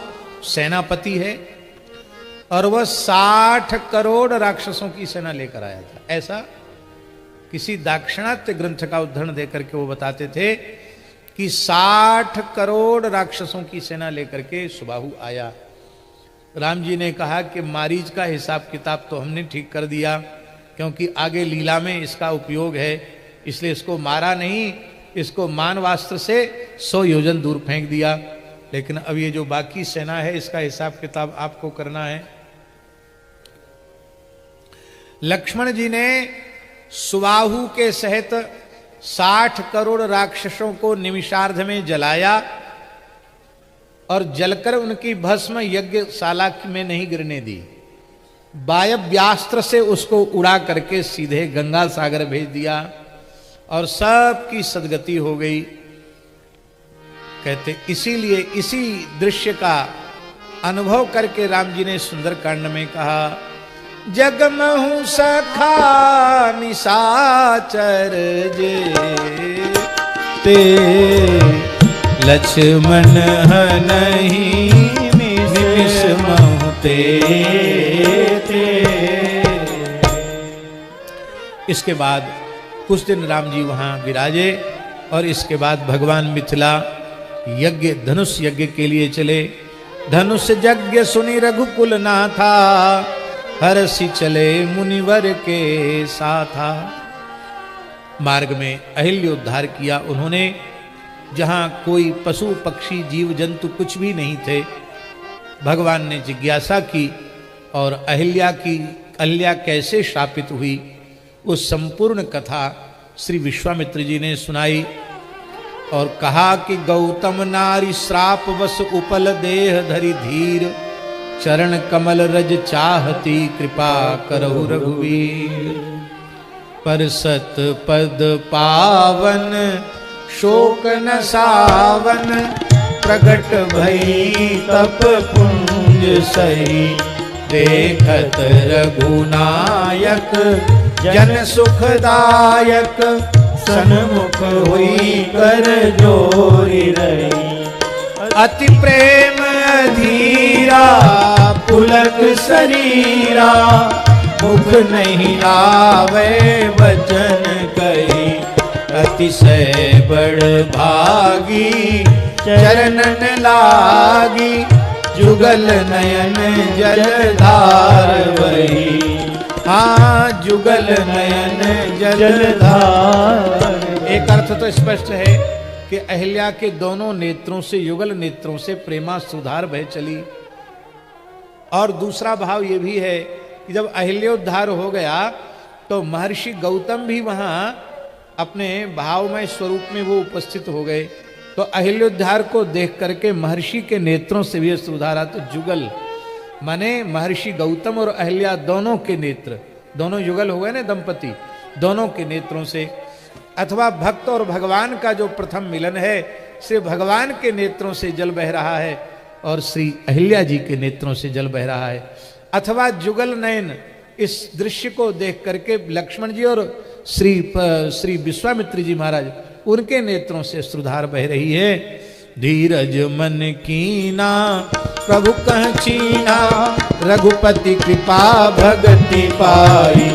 सेनापति है और वह 60 करोड़ राक्षसों की सेना लेकर आया था। ऐसा किसी दाक्षिणात्य ग्रंथ का उद्धरण देकर के वो बताते थे कि 60 करोड़ राक्षसों की सेना लेकर के सुबाहु आया। राम जी ने कहा कि मारीच का हिसाब किताब तो हमने ठीक कर दिया, क्योंकि आगे लीला में इसका उपयोग है, इसलिए इसको मारा नहीं, इसको मानवास्त्र से 100 योजन दूर फेंक दिया। लेकिन अब ये जो बाकी सेना है इसका हिसाब किताब आपको करना है। लक्ष्मण जी ने सुबाहु के सहित 60 करोड़ राक्षसों को निमिषार्ध में जलाया और जलकर उनकी भस्म यज्ञशाला में नहीं गिरने दी। वायव्यास्त्र से उसको उड़ा करके सीधे गंगा सागर भेज दिया और सबकी सदगति हो गई। कहते इसीलिए इसी दृश्य का अनुभव करके राम जी ने सुंदरकांड में कहा, जगमहु सखा निशाचर जे ते लक्ष्मण नहीं मिसमहु ते। इसके बाद कुछ दिन राम जी वहां विराजे और इसके बाद भगवान मिथिला यज्ञ धनुष यज्ञ के लिए चले। धनुष यज्ञ सुनि रघुकुल नाथा, हरसि चले मुनिवर के साथा। मार्ग में अहिल्योद्धार किया उन्होंने, जहां कोई पशु पक्षी जीव जंतु कुछ भी नहीं थे। भगवान ने जिज्ञासा की और अहिल्या कैसे शापित हुई, उस संपूर्ण कथा श्री विश्वामित्र जी ने सुनाई और कहा कि गौतम नारी श्राप वश उपल देह धरि धीर, चरण कमल रज चाहती कृपा करहु रघुवीर। पर सत पद पावन शोक न सावन, प्रगट भई तप पुंज सही। देखत रघुनायक जन सुखदायक, सन्मुख हुई कर जोरी रही। अति प्रेम अधीरा पुलक शरीरा, मुख नहीं आवे वचन कही। अतिशय बड़ भागी चरणन लागी, जुगल नयन जलधार वही। हाँ, जुगल नयन जलधार। एक अर्थ तो स्पष्ट है कि अहिल्या के दोनों नेत्रों से, युगल नेत्रों से प्रेमा सुधार बह चली। और दूसरा भाव ये भी है कि जब अहिल्योद्धार हो गया तो महर्षि गौतम भी वहां अपने भावमय स्वरूप में वो उपस्थित हो गए। तो अहिल्योद्धार को देख करके महर्षि के नेत्रों से भी सुधारा। तो जुगल माने महर्षि गौतम और अहिल्या दोनों के नेत्र, दोनों युगल हो गए ना दंपति, दोनों के नेत्रों से। अथवा भक्त और भगवान का जो प्रथम मिलन है, श्री भगवान के नेत्रों से जल बह रहा है और श्री अहिल्या जी के नेत्रों से जल बह रहा है। अथवा जुगल नयन, इस दृश्य को देख करके लक्ष्मण जी और श्री विश्वामित्र जी महाराज, उनके नेत्रों से श्रुधार बह रही है। धीरज मन कीना प्रभु कह चीना, रघुपति कृपा भगति पाई,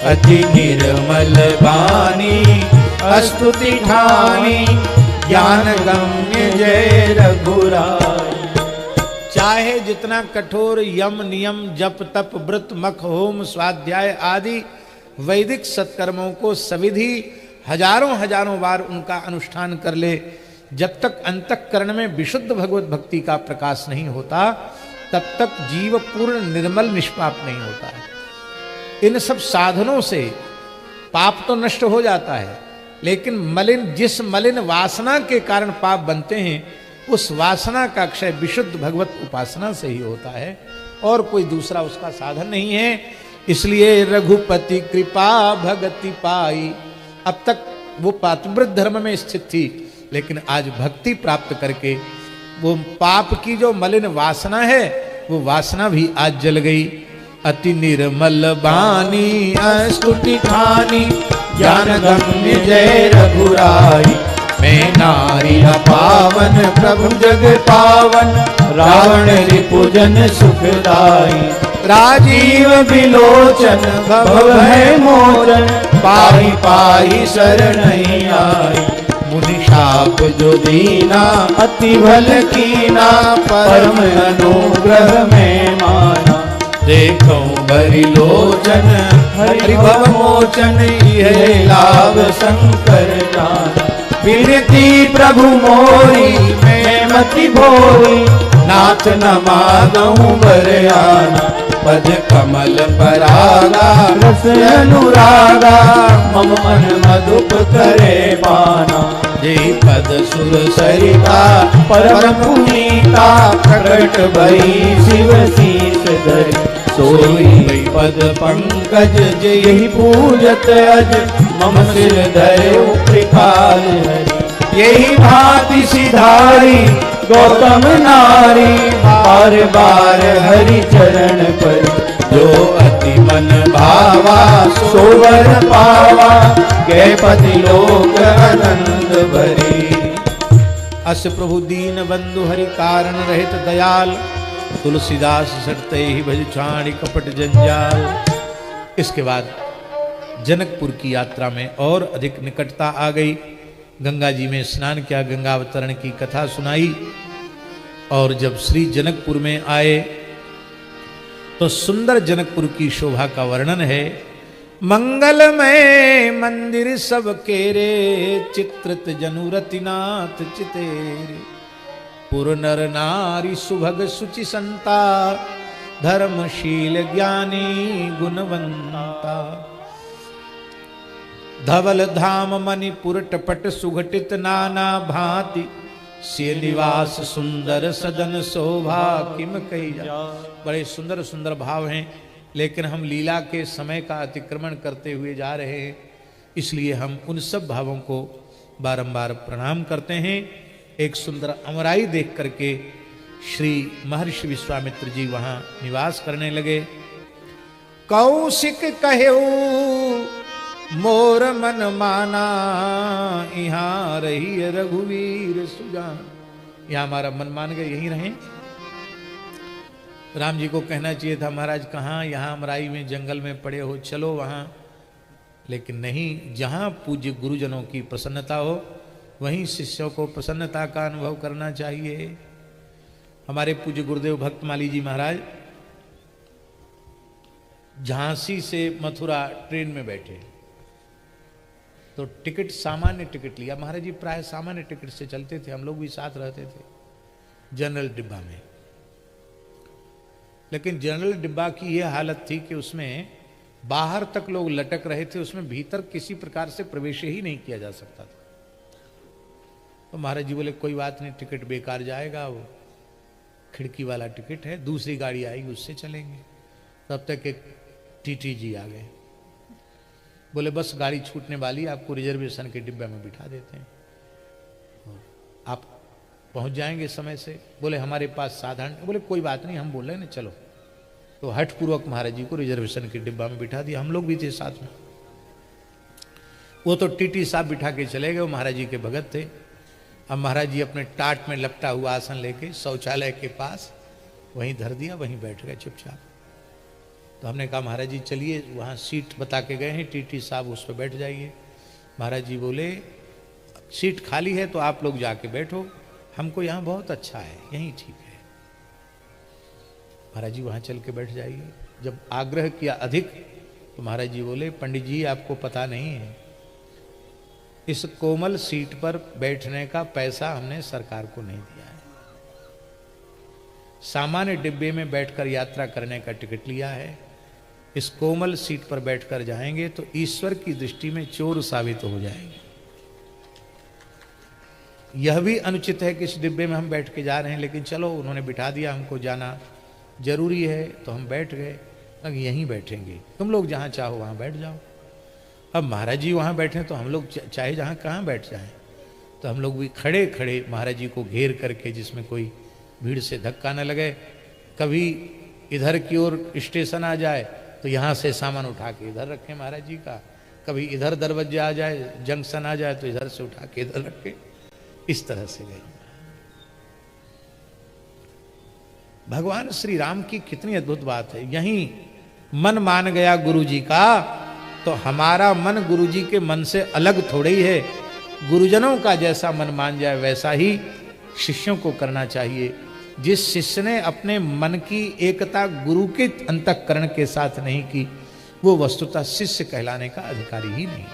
अति निर्मल बानी अस्तुति ठानी, ज्ञान गम्य जय रघुराई। चाहे जितना कठोर यम नियम जप तप व्रत मख होम स्वाध्याय आदि वैदिक सत्कर्मों को सविधि हजारों हजारों बार उनका अनुष्ठान कर ले, जब तक अंतःकरण में विशुद्ध भगवत भक्ति का प्रकाश नहीं होता, तब तक जीव पूर्ण निर्मल निष्पाप नहीं होता है। इन सब साधनों से पाप तो नष्ट हो जाता है, लेकिन मलिन, जिस मलिन वासना के कारण पाप बनते हैं, उस वासना का क्षय विशुद्ध भगवत उपासना से ही होता है, और कोई दूसरा उसका साधन नहीं है। इसलिए रघुपति कृपा भगति पाई। अब तक वो पातिव्रत धर्म में स्थित थी, लेकिन आज भक्ति प्राप्त करके वो पाप की जो मलिन वासना है, वो वासना भी आज जल गई। अति निर्मल बानी अस्तुति ठानी, ज्ञान गम्य जय रघुराई। मैं नारी पावन प्रभु जग पावन, रावण रिपुजन सुखदाई। राजीव विलोचन भव है मोचन, पाहि पाहि शरण आई। मुनि शाप जो दीना अति भल कीना, परम अनुग्रह में माना। देखो बरि लोचन हरि भव मोचन, यह लाभ शंकर जाना। विनती प्रभु मोरी मैं मति भोरी, नाथ न मांगूं बरयाना। पद कमल परागा रस अनुरागा, मम मन मधुप करे पाना। जय पद सुर सरिता परम पुनीता, प्रकट भई शिव शीस धरि। सोई पद पंकज जय पूजत अज, मम सिर धरे कृपाल हरि। यही भांति सिधारी गौतम नारी, बार बार हरि चरण पर। जो अति मन भावा सोवर पावा, कै पति लोक आनंद भरी। अस प्रभु दीन बंधु हरि कारण रहित दयाल, तुलसीदास सटते ही भज छाणी कपट जंजाल। इसके बाद जनकपुर की यात्रा में और अधिक निकटता आ गई। गंगा जी में स्नान किया, गंगा अवतरण की कथा सुनाई, और जब श्री जनकपुर में आए तो सुंदर जनकपुर की शोभा का वर्णन है। मंगलमय मंदिर सब केरे, चित्रित जनुरतिनाथ चितेरे। पुर नर नारी सुभग सुचि संता, धर्मशील ज्ञानी गुणवंता। धवल धाम मणिपुर टपट सुघटित नाना भांति, से निवास सुंदर सदन शोभा किम कही जा। बड़े सुंदर सुंदर भाव हैं, लेकिन हम लीला के समय का अतिक्रमण करते हुए जा रहे हैं, इसलिए हम उन सब भावों को बारंबार प्रणाम करते हैं। एक सुंदर अमराई देख करके श्री महर्षि विश्वामित्र जी वहां निवास करने लगे। कौशिक कहेऊ मोर मन माना, यहाँ रही रघुवीर सुजान। यहाँ हमारा मन मान गए, यहीं रहें। राम जी को कहना चाहिए था, महाराज कहाँ, यहाँ अमराई में जंगल में पड़े हो, चलो वहाँ लेकिन नहीं, जहाँ पूज्य गुरुजनों की प्रसन्नता हो वहीं शिष्यों को प्रसन्नता का अनुभव करना चाहिए। हमारे पूज्य गुरुदेव भक्तमाली जी महाराज झांसी से मथुरा ट्रेन में बैठे, तो टिकट सामान्य टिकट लिया। महाराज जी प्राय सामान्य टिकट से चलते थे, हम लोग भी साथ रहते थे जनरल डिब्बा में। लेकिन जनरल डिब्बा की यह हालत थी कि उसमें बाहर तक लोग लटक रहे थे, उसमें भीतर किसी प्रकार से प्रवेश ही नहीं किया जा सकता था। तो महाराज जी बोले कोई बात नहीं, टिकट बेकार जाएगा, वो खिड़की वाला टिकट है, दूसरी गाड़ी आएगी उससे चलेंगे। तब तक एक टीटी जी आ गए, बोले बस गाड़ी छूटने वाली, आपको रिजर्वेशन के डिब्बे में बिठा देते हैं, आप पहुंच जाएंगे समय से। बोले हमारे पास साधारण, बोले कोई बात नहीं, हम बोल रहे हैं ना चलो। तो हठपूर्वक महाराज जी को रिजर्वेशन के डिब्बा में बिठा दिया, हम लोग भी थे साथ में। वो तो टीटी साहब बिठा के चले गए, वो महाराज जी के भगत थे। अब महाराज जी अपने टाट में लपटा हुआ आसन लेके शौचालय के पास वहीं धर दिया, वहीं बैठ गए चुपचाप। तो हमने कहा महाराज जी चलिए, वहाँ सीट बता के गए हैं टीटी साहब, उस पर बैठ जाइए। महाराज जी बोले सीट खाली है तो आप लोग जाके बैठो, हमको यहाँ बहुत अच्छा है, यहीं ठीक है। महाराज जी वहाँ चल के बैठ जाइए। जब आग्रह किया अधिक तो महाराज जी बोले पंडित जी आपको पता नहीं है, इस कोमल सीट पर बैठने का पैसा हमने सरकार को नहीं दिया है, सामान्य डिब्बे में बैठकर यात्रा करने का टिकट लिया है। इस कोमल सीट पर बैठकर जाएंगे तो ईश्वर की दृष्टि में चोर साबित हो जाएंगे। यह भी अनुचित है कि इस डिब्बे में हम बैठ के जा रहे हैं, लेकिन चलो उन्होंने बिठा दिया, हमको जाना जरूरी है तो हम बैठ गए। अब यहीं बैठेंगे, तुम लोग जहाँ चाहो वहाँ बैठ जाओ। अब महाराज जी वहाँ बैठे तो हम लोग चाहे जहाँ कहाँ बैठ जाएं। तो हम लोग भी खड़े खड़े महाराज जी को घेर करके, जिसमें कोई भीड़ से धक्का न लगे, कभी इधर की ओर स्टेशन आ जाए तो यहाँ से सामान उठा के इधर रखें महाराज जी का, कभी इधर दरवाजा आ जाए, जंक्शन आ जाए तो इधर से उठा के इधर रखें, इस तरह से गई। भगवान श्री राम की कितनी अद्भुत बात है। यहीं मन मान गया गुरु जी का तो हमारा मन गुरु जी के मन से अलग थोड़ी ही है। गुरुजनों का जैसा मन मान जाए वैसा ही शिष्यों को करना चाहिए। जिस शिष्य ने अपने मन की एकता गुरु के अंतःकरण के साथ नहीं की, वो वस्तुतः शिष्य कहलाने का अधिकारी ही नहीं।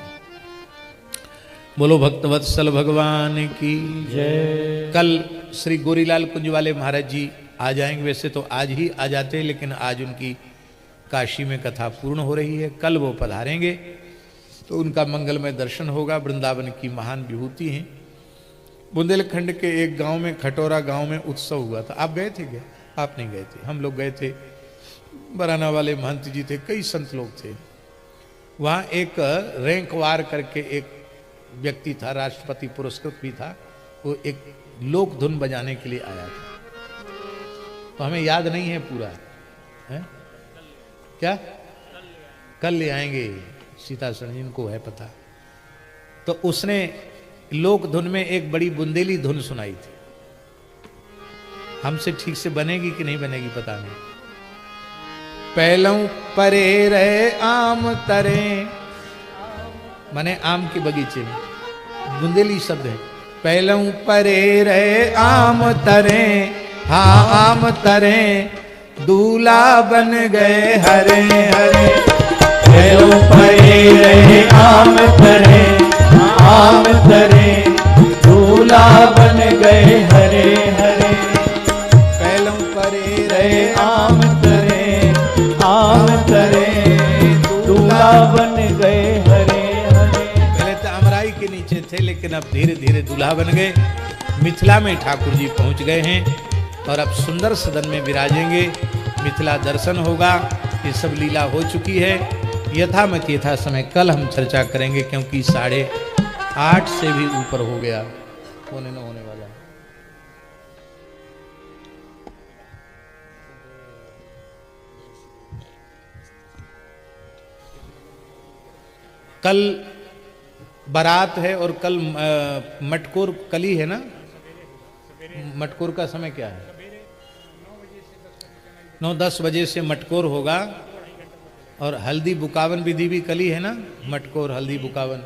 बोलो भक्तवत्सल भगवान की जय। कल श्री गोरीलाल कुंज वाले महाराज जी आ जाएंगे, वैसे तो आज ही आ जाते, लेकिन आज उनकी काशी में कथा पूर्ण हो रही है, कल वो पधारेंगे तो उनका मंगलमय दर्शन होगा। वृंदावन की महान विभूति हैं। बुंदेलखंड के एक गांव में, खटोरा गांव में उत्सव हुआ था। आप गए थे क्या? आप नहीं गए थे, हम लोग गए थे। बराना वाले महंत जी थे, कई संत लोग थे। वहाँ एक रैंकवार करके एक व्यक्ति था, राष्ट्रपति पुरस्कृत भी था, वो एक लोक धुन बजाने के लिए आया था। तो हमें याद नहीं है पूरा, है क्या? कल ले आएंगे, सीता सरजीन को है पता। तो उसने लोक धुन में एक बड़ी बुंदेली धुन सुनाई थी। हमसे ठीक से बनेगी कि नहीं बनेगी पता नहीं। पहलू परे रहे आम तरे, माने आम के बगीचे में, बुंदेली शब्द है। पहलू परे रहे आम तरे, हाँ आम तरे, दूल्हा बन गए हरे हरे। पहलू परे रहे आम तरे, आम तरे, दूल्हा बन गए हरे हरे। पहलू परे रहे आम तरे, आम तरे, दूल्हा बन गए हरे हरे। पहले तो अमराई के नीचे थे, लेकिन अब धीरे धीरे दूल्हा बन गए। मिथिला में ठाकुर जी पहुंच गए हैं और अब सुंदर सदन में विराजेंगे। मिथिला दर्शन होगा। ये सब लीला हो चुकी है। यथामत यथा समय कल हम चर्चा करेंगे, क्योंकि 8:30 से भी ऊपर हो गया, होने न होने वाला। कल बारात है और कल मटकोर कली है ना। मटकोर का समय क्या है? 9-10 बजे से मटकोर होगा और हल्दी बुकावन विधि भी कल ही है ना, मटकोर हल्दी बुकावन,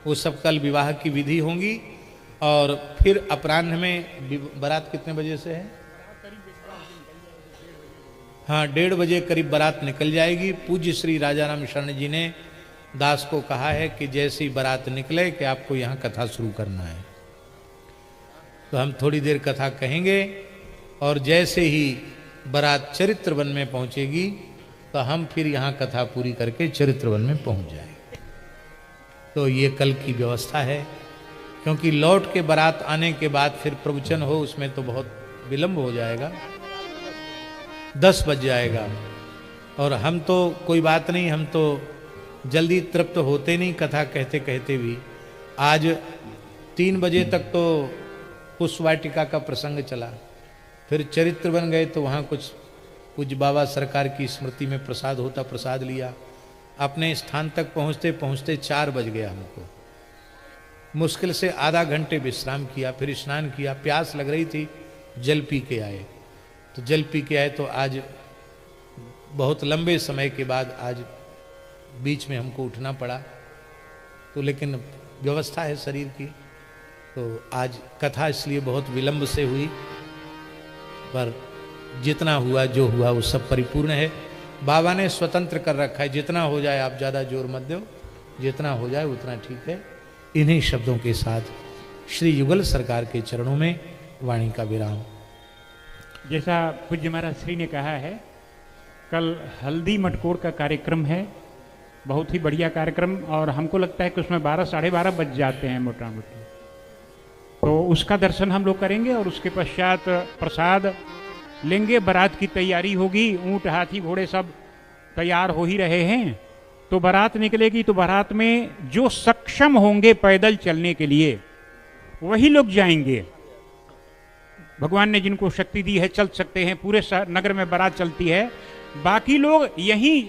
वो सब कल विवाह की विधि होंगी। और फिर अपराह्न में बारात कितने बजे से है? हाँ, 1:30 बजे करीब बारात निकल जाएगी। पूज्य श्री राजा राम शरण जी ने दास को कहा है कि जैसी बारात निकले कि आपको यहाँ कथा शुरू करना है। तो हम थोड़ी देर कथा कहेंगे और जैसे ही बारात चरित्रवन में पहुंचेगी तो हम फिर यहाँ कथा पूरी करके चरित्रवन में पहुंच जाएंगे। तो ये कल की व्यवस्था है, क्योंकि लौट के बारात आने के बाद फिर प्रवचन हो, उसमें तो बहुत विलंब हो जाएगा, 10 बज जाएगा। और हम तो कोई बात नहीं, हम तो जल्दी तृप्त होते नहीं कथा कहते कहते भी। आज 3 बजे तक तो पुष्पवाटिका का प्रसंग चला, फिर चरित्र बन गए तो वहाँ कुछ पूज्य बाबा सरकार की स्मृति में प्रसाद होता, प्रसाद लिया। अपने स्थान तक पहुँचते पहुँचते 4 बज गया हमको। मुश्किल से आधा घंटे विश्राम किया, फिर स्नान किया, प्यास लग रही थी, जल पी के आए। तो जल पी के आए तो आज बहुत लंबे समय के बाद आज बीच में हमको उठना पड़ा। तो लेकिन व्यवस्था है शरीर की, तो आज कथा इसलिए बहुत विलंब से हुई, पर जितना हुआ जो हुआ वो सब परिपूर्ण है। बाबा ने स्वतंत्र कर रखा है, जितना हो जाए आप ज़्यादा जोर मत दो, जितना हो जाए उतना ठीक है। इन्हीं शब्दों के साथ श्री युगल सरकार के चरणों में वाणी का विराम। जैसा पूज्य महाराज श्री ने कहा है, कल हल्दी मटकोर का कार्यक्रम है, बहुत ही बढ़िया कार्यक्रम, और हमको लगता है कि उसमें 12 साढ़े 12 बज जाते हैं मोटा मोटी। तो उसका दर्शन हम लोग करेंगे और उसके पश्चात प्रसाद लेंगे। बारात की तैयारी होगी, ऊंट हाथी घोड़े सब तैयार हो ही रहे हैं। तो बारात निकलेगी, तो बारात में जो सक्षम होंगे पैदल चलने के लिए वही लोग जाएंगे। भगवान ने जिनको शक्ति दी है चल सकते हैं, पूरे नगर में बारात चलती है। बाकी लोग यहीं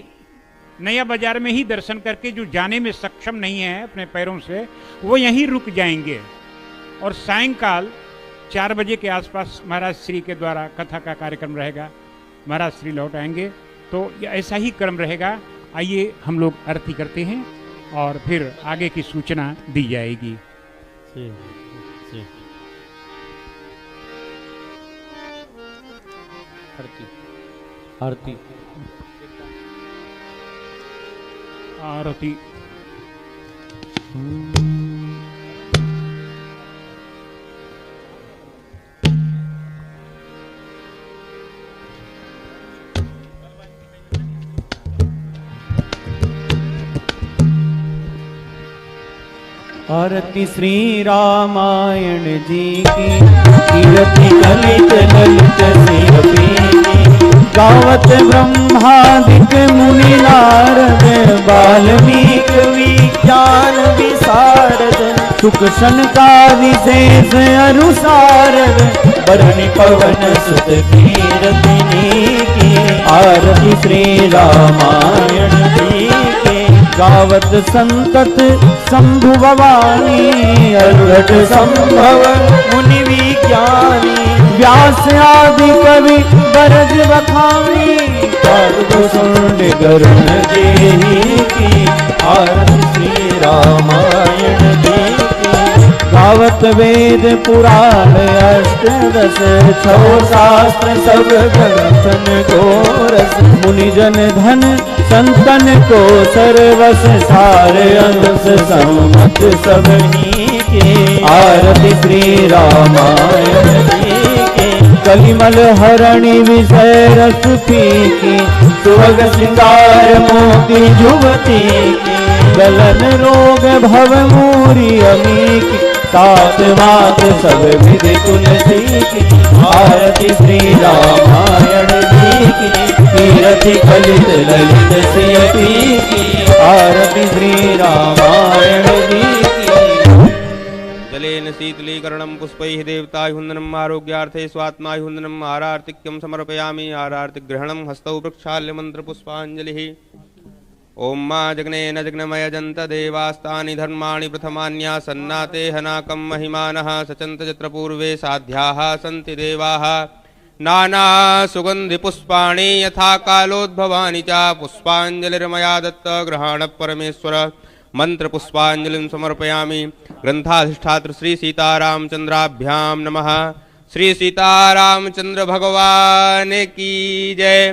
नया बाजार में ही दर्शन करके, जो जाने में सक्षम नहीं है अपने पैरों से, वो यहीं रुक जाएंगे। और सायंकाल 4 बजे के आसपास महाराज श्री के द्वारा कथा का कार्यक्रम रहेगा, महाराज श्री लौट आएंगे। तो ऐसा ही क्रम रहेगा। आइए हम लोग आरती करते हैं और फिर आगे की सूचना दी जाएगी। आरती आरती आरती श्री रामायण जी की, कीर्ति ललित ललित सिरपीनी, गावत ब्रह्मादिक मुनि नारद, वाल्मीकि विज्ञान विशारद, सुख सनकादि शेष अनुसारद, बरनि पवन सुत कीरतिनी की। आरती श्री रामायण जी की, गावत संतत शंभु भवानी, अर्घट संभव मुनि विज्ञानी, व्यास आदि कवि बरज बखानी, कारुण्य गरुण जेहि की। आरती श्री रामायण जी की, गावत वेद पुराण अष्टदश, 6 शास्त्र सब ग्रंथन गोरस, मुनिजन धन संतन को सर्वस, सार अंश सम्मत सबनी के। आरती श्री रामायण जी के, कलिमल हरणि विषय रस फीकी, सुभग श्रृंगार मोती युवती की। गलन रोग भव मूरी अमी की, तात मात सब विधि तुलसी की। आरती श्री रामायण जी की, कीर्ति ललित ललित सियपी की। आरती श्री रामायण जी की। जलेन शीतलीकरणं पुष्पैः देवतायुन्दनम् आरोग्यार्थे स्वात्मायुन्दनम् आरार्तिक्यं समर्पयामि। आरार्तिग्रहणं हस्तौ प्रक्षाल्य मन्त्रपुष्पाञ्जलिः। ओम मा जग्नेन जग्नमयजन्त देवास्तानि धर्माणि प्रथमान्यासन्नाते हनाकं महिमानः। सचन्त यत्र पूर्वे साध्याः सन्ति देवाः, नाना सुगंधि पुष्पाणि यथा कालोद्भवानि च पुष्पांजलिर्मया दत्त ग्रहण परमेश्वर मंत्र पुष्पांजलिं समर्पयामि। ग्रंथाधिष्ठात्र श्री सीतारामचंद्राभ्याम नमः। श्री सीतारामचंद्र भगवान की जय।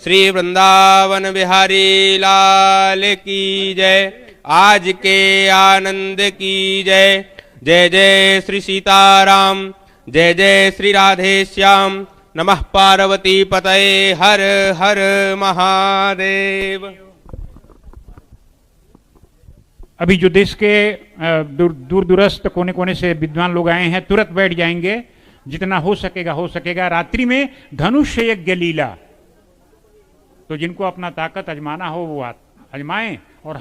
श्री वृंदावन बिहारी लाल की जय। आज के आनंद की जय। जय जय श्री सीताराम, जय जय श्री राधे श्याम। नमः पार्वती पतये, हर हर महादेव। अभी जो देश के दूर दूरस्थ कोने कोने से विद्वान लोग आए हैं, तुरंत बैठ जाएंगे, जितना हो सकेगा। रात्रि में धनुष्य यज्ञ लीला, तो जिनको अपना ताकत आजमाना हो वो आजमाएं और